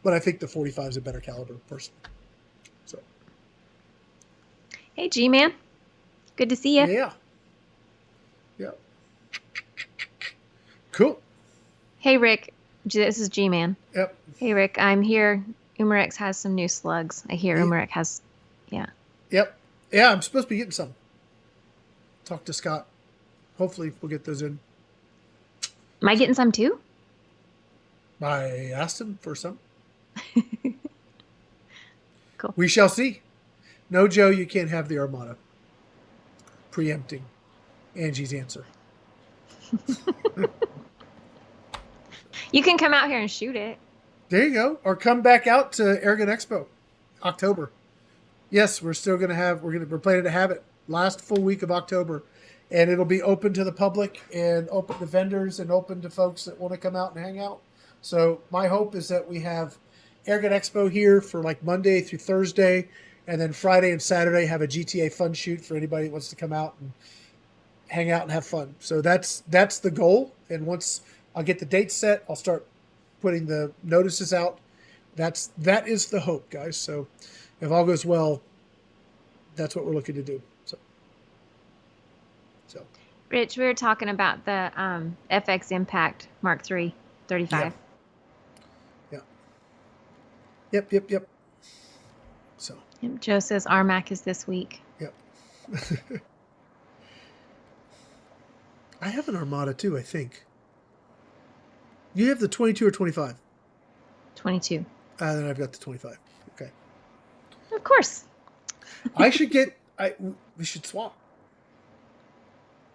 But I think the 45 is a better caliber, personally. So, Hey, G-Man. Good to see you. yeah. Yeah. Cool. Hey, Rick. This is G-Man. Yep. Hey, Rick. I'm here. Umarex has some new slugs. I hear Umarex has, yeah. Yep. Yeah, I'm supposed to be getting some. Talk to Scott. Hopefully we'll get those in. Am I getting some too? I asked him for some. Cool. We shall see. No, Joe, you can't have the Armada. Preempting Angie's answer. You can come out here and shoot it. There you go. Or come back out to Airgun Expo, October. Yes, we're still going to have, we're planning to have it last full week of October. And it'll be open to the public and open to vendors and open to folks that want to come out and hang out. So my hope is that we have Airgun Expo here for like Monday through Thursday. And then Friday and Saturday have a GTA fun shoot for anybody that wants to come out and hang out and have fun. So that's the goal. And once I'll get the date set, I'll start putting the notices out. That is the hope, guys. So if all goes well, that's what we're looking to do. So. Rich, we were talking about the FX Impact Mark III 35. Yeah. Yep. So. Yep, Joe says RMAC is this week. Yep. I have an Armada too, I think. You have the 22 or 25? 22. Then I've got the 25. Okay. Of course. I should get. We should swap.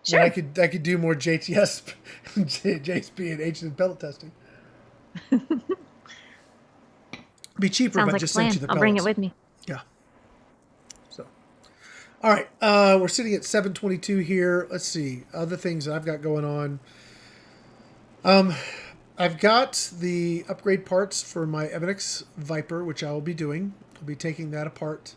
Sure. And I could do more JTS, JSP, and H and pellet testing. Be cheaper Sounds if I like just a plan. sent you the pellets. I'll bring it with me. Yeah. So, all right. We're sitting at 7:22 here. Let's see other things that I've got going on. I've got the upgrade parts for my Evanix Viper, which I will be doing. I'll be taking that apart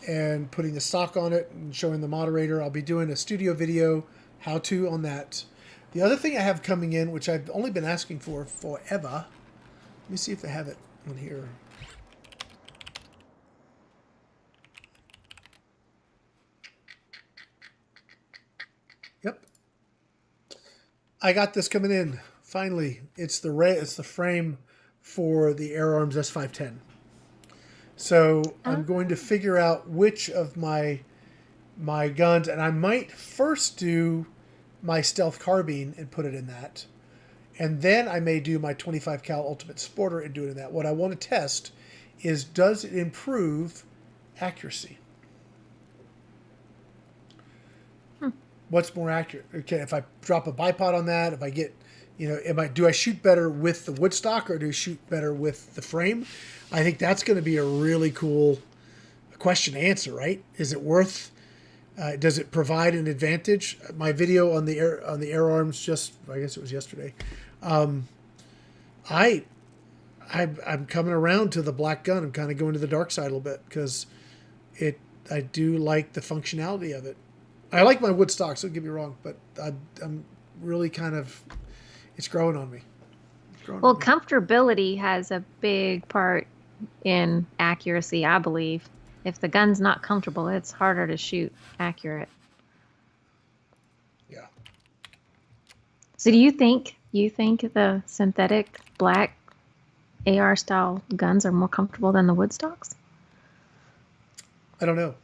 and putting the stock on it and showing the moderator. I'll be doing a studio video how-to on that. The other thing I have coming in, which I've only been asking for forever. Let me see if they have it on here. Yep. I got this coming in. Finally, it's the frame for the AirForce S510. So I'm going to figure out which of my guns, and I might first do my stealth carbine and put it in that, and then I may do my 25 cal Ultimate Sporter and do it in that. What I want to test is, does it improve accuracy? What's more accurate? Okay, if I drop a bipod on that, if I get, do I shoot better with the woodstock or do I shoot better with the frame? I think that's going to be a really cool question to answer, right? Is it worth? Does it provide an advantage? My video on the AirArms I guess it was yesterday. I'm coming around to the black gun. I'm kind of going to the dark side a little bit because I do like the functionality of it. I like my wood stocks, don't get me wrong, but I'm really kind of, it's growing on me. Well, comfortability has a big part in accuracy, I believe. If the gun's not comfortable, it's harder to shoot accurate. Yeah. So do you think the synthetic black AR style guns are more comfortable than the wood stocks? I don't know.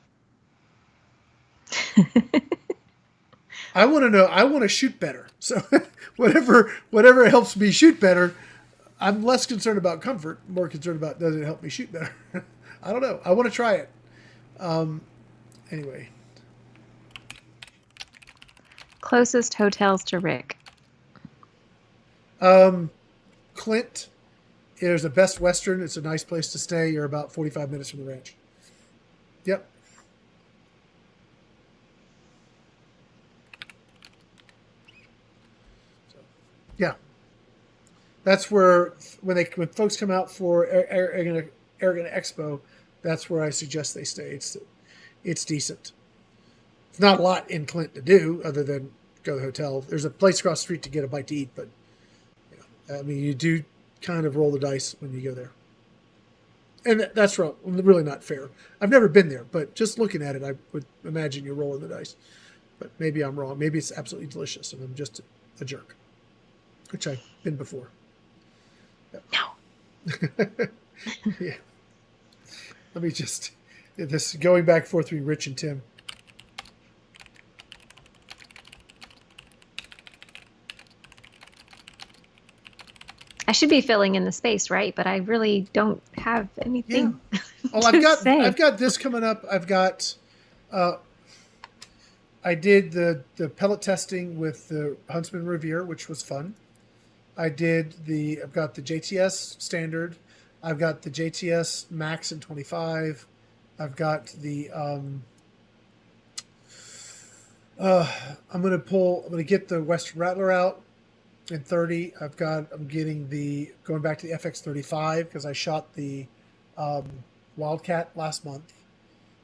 I want to know. I want to shoot better. So whatever helps me shoot better, I'm less concerned about comfort, more concerned about does it help me shoot better. I don't know. I want to try it. Anyway. Closest hotels to Rick. Clint. There's a Best Western. It's a nice place to stay. You're about 45 minutes from the ranch. Yep. So, yeah. That's where when folks come out for Airgun Expo, that's where I suggest they stay. It's decent. It's not a lot in Clint to do other than go to the hotel. There's a place across the street to get a bite to eat, but I mean, you do kind of roll the dice when you go there. And that's really not fair. I've never been there, but just looking at it, I would imagine you're rolling the dice. But maybe I'm wrong. Maybe it's absolutely delicious and I'm just a jerk, which I've been before. Yeah. No. Yeah. Let me just, this going back and forth between Rich and Tim. I should be filling in the space, right? But I really don't have anything. Yeah. Well, I've got this coming up. I've got, I did the pellet testing with the Huntsman Revere, which was fun. I've got the JTS standard. I've got the JTS Max in 25. I've got the, I'm going to get the Western Rattler out in 30. I'm getting going back to the FX35 because I shot the Wildcat last month.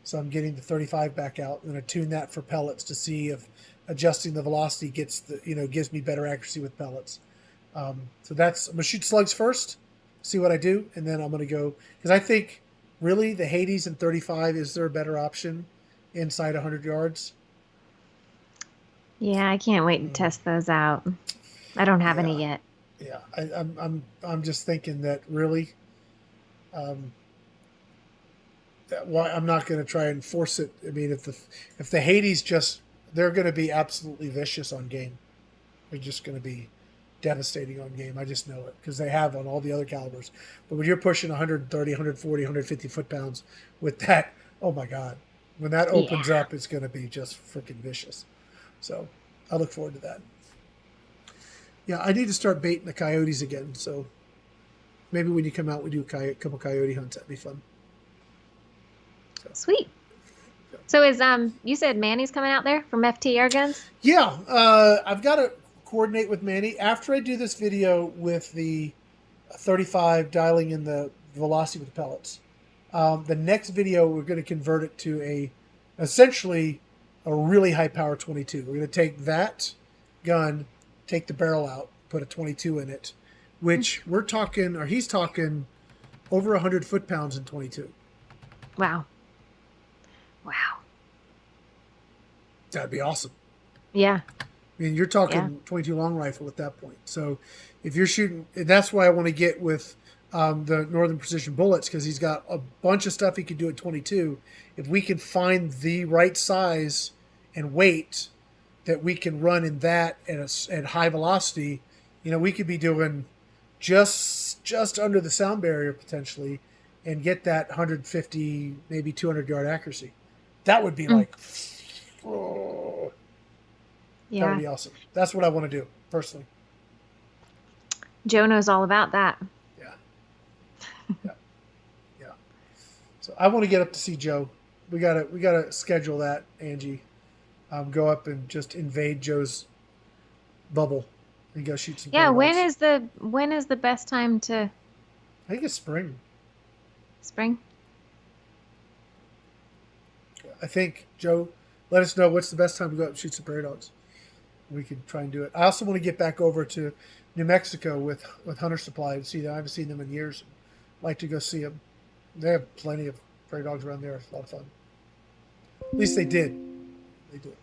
So I'm getting the 35 back out. I'm going to tune that for pellets to see if adjusting the velocity gives me better accuracy with pellets. So I'm going to shoot slugs first, see what I do, and then I'm going to go, because I think really the Hades and 35, is there a better option inside 100 yards? Yeah, I can't wait to test those out. I don't have any yet. Yeah, I'm just thinking that really, why I'm not going to try and force it. I mean, if the Hades they're going to be absolutely vicious on game. They're just going to be devastating on game. I just know it because they have on all the other calibers. But when you're pushing 130, 140, 150 foot-pounds with that, oh my God, when that opens up, it's going to be just freaking vicious. So I look forward to that. Yeah, I need to start baiting the coyotes again. So maybe when you come out, we do a couple coyote hunts. That'd be fun. So. Sweet. So is you said Manny's coming out there from FT Airguns? Yeah, I've got to coordinate with Manny after I do this video with the 35 dialing in the velocity with the pellets. The next video we're going to convert it to essentially a really high power 22. We're going to take that gun, take the barrel out, put a 22 in it, which he's talking over 100 foot-pounds in 22. Wow. That'd be awesome. Yeah. I mean, you're talking 22 long rifle at that point. So if you're shooting, that's why I want to get with the Northern Precision Bullets, because he's got a bunch of stuff he could do at 22. If we can find the right size and weight that we can run in that at high velocity, we could be doing just under the sound barrier potentially and get that 150, maybe 200 yard accuracy. That would be like, oh, that would be awesome. That's what I want to do personally. Joe knows all about that. Yeah. So I want to get up to see Joe. We gotta schedule that, Angie. Go up and just invade Joe's bubble and go shoot some. Yeah, when is the best time to? I think it's spring. Spring. I think Joe, let us know what's the best time to go up and shoot some prairie dogs. We can try and do it. I also want to get back over to New Mexico with Hunter Supply and see them. I haven't seen them in years. I'd like to go see them. They have plenty of prairie dogs around there. It's a lot of fun. At least they did. They did.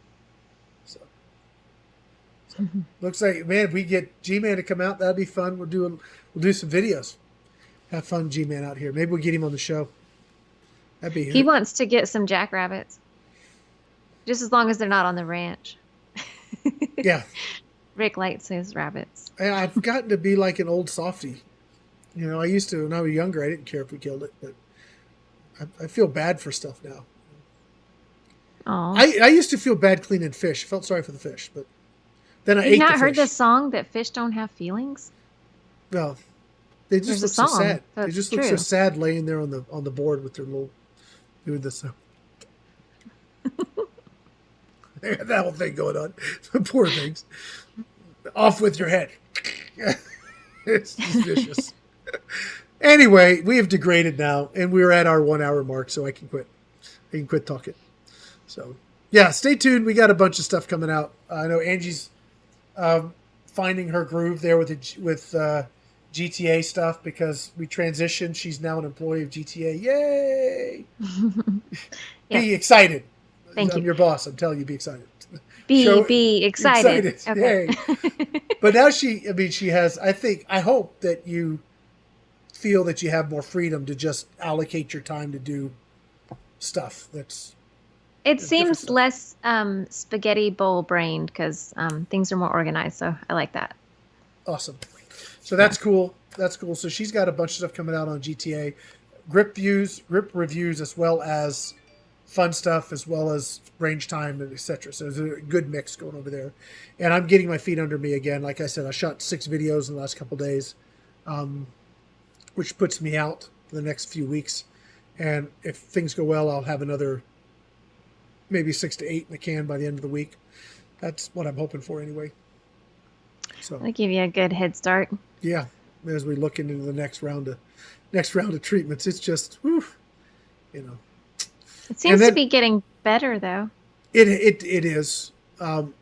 So looks like, man, if we get G-Man to come out, that'd be fun. We'll do some videos. Have fun, G-Man out here. Maybe we'll get him on the show. That'd be. He wants to get some jackrabbits, just as long as they're not on the ranch. Yeah. Rick likes his rabbits. I've gotten to be like an old softie. You know, I used to, when I was younger, I didn't care if we killed it, but I feel bad for stuff now. Oh, I used to feel bad cleaning fish. I felt sorry for the fish, but then I you've ate the not heard the fish. song that fish don't have feelings? No, they just There's a look so song, sad. so They it's just look so true. sad laying there on the board with their little doing this. They got that whole thing going on. Poor things. Off with your head. It's just vicious. Anyway, we have degraded now, and we're at our 1 hour mark, so I can quit. I can quit talking. So, yeah, stay tuned. We got a bunch of stuff coming out. I know Angie's finding her groove there with GTA stuff because we transitioned. She's now an employee of GTA. Yay! Yes. Be excited. Thank I'm you. your boss. I'm telling you, be excited. Be excited. Okay. Yay. But now she has, I hope that you feel that you have more freedom to just allocate your time to do stuff that's It different seems stuff. less spaghetti bowl brained because things are more organized. So I like that. Awesome. So that's cool. That's cool. So she's got a bunch of stuff coming out on GTA, grip reviews, as well as fun stuff, as well as range time and etc. So there's a good mix going over there. And I'm getting my feet under me again. Like I said, I shot 6 videos in the last couple of days, which puts me out for the next few weeks. And if things go well, I'll have another maybe 6 to 8 in the can by the end of the week. That's what I'm hoping for anyway. So I'll give you a good head start. yeah, as we look into the next round of treatments, it's just, whew, you know. It seems to be getting better though. It is.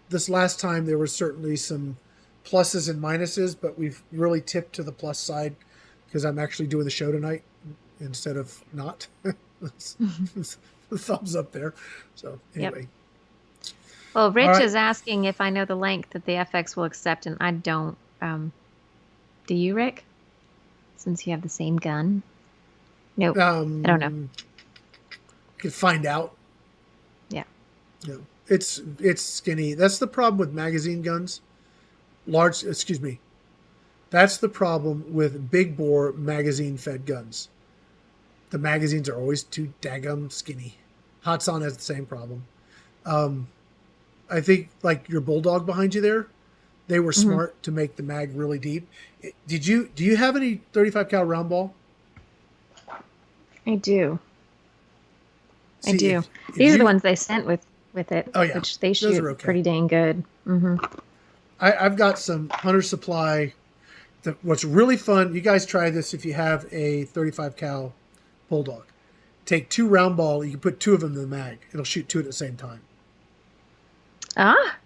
This last time there were certainly some pluses and minuses, but we've really tipped to the plus side because I'm actually doing the show tonight instead of not. Thumbs up there. So anyway. Yep. Well, Rich right. is asking if I know the length that the FX will accept, and I don't. Do you, Rick? Since you have the same gun? Nope. I don't know. Could find out. Yeah. No, it's skinny. That's the problem with magazine guns. That's the problem with big bore magazine fed guns. The magazines are always too daggum skinny. Hatsan has the same problem. I think like your bulldog behind you there, they were smart to make the mag really deep. Do you have any 35 cal round ball? I do. See, I do. if These are you- the ones they sent with it, Oh, yeah. which they Those shoot are okay. pretty dang good. I've got some Hunter Supply. What's really fun, you guys try this if you have a 35 cal bulldog. Take 2 round ball, you can put 2 of them in the mag. It'll shoot 2 at the same time. Ah,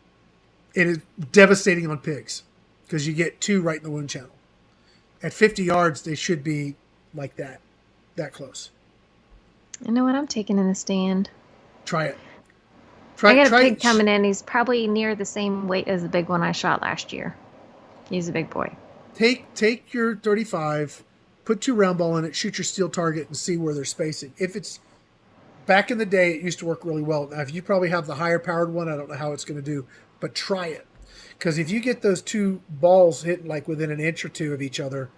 It is devastating on pigs because you get 2 right in the wound channel. At 50 yards, they should be like that close. I know what I'm taking in the stand. Try it. I got a pig coming in. He's probably near the same weight as the big one I shot last year. He's a big boy. Take your 35, put 2 round ball in it, shoot your steel target, and see where they're spacing. If it's back in the day, it used to work really well. Now, if you probably have the higher powered one, I don't know how it's going to do, but try it. Because if you get those 2 balls hitting like within an inch or 2 of each other,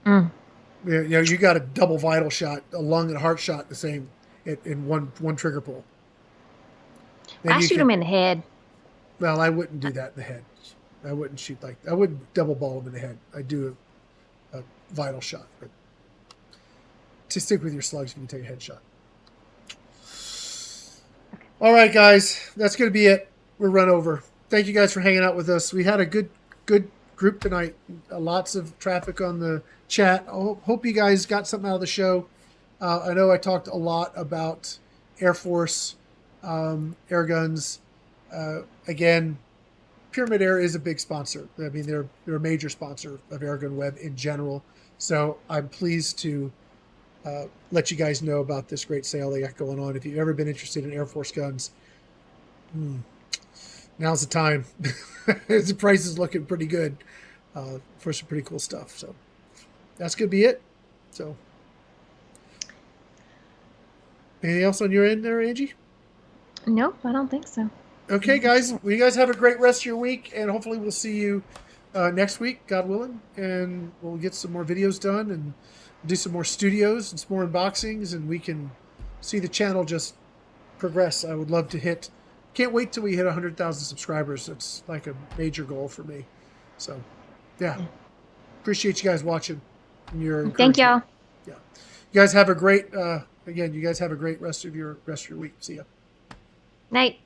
you got a double vital shot, a lung and heart shot the same in one trigger pull. Then I shoot him in the head. Well, I wouldn't do that in the head. I wouldn't shoot I wouldn't double ball him in the head. I'd do a vital shot. But to stick with your slugs, you can take a headshot. All right, guys, that's going to be it. We're run over. Thank you guys for hanging out with us. We had a good group tonight. Lots of traffic on the chat. I hope you guys got something out of the show. I know I talked a lot about AirForce Airguns. Again, PyramydAir is a big sponsor. I mean, they're a major sponsor of AirgunWeb in general. So I'm pleased to let you guys know about this great sale they got going on. If you've ever been interested in AirForce guns, now's the time. The price is looking pretty good for some pretty cool stuff. So that's going to be it. So anything else on your end there, Angie? Nope, I don't think so. Okay, guys. Well, you guys have a great rest of your week, and hopefully we'll see you next week, God willing, and we'll get some more videos done and do some more studios and some more unboxings, and we can see the channel just progress. I would love to hit. Can't wait till we hit 100,000 subscribers. It's like a major goal for me. So, yeah, appreciate you guys watching. And your Thank y'all. Yeah, you guys have a great. Again, you guys have a great rest of your week. See ya. Night.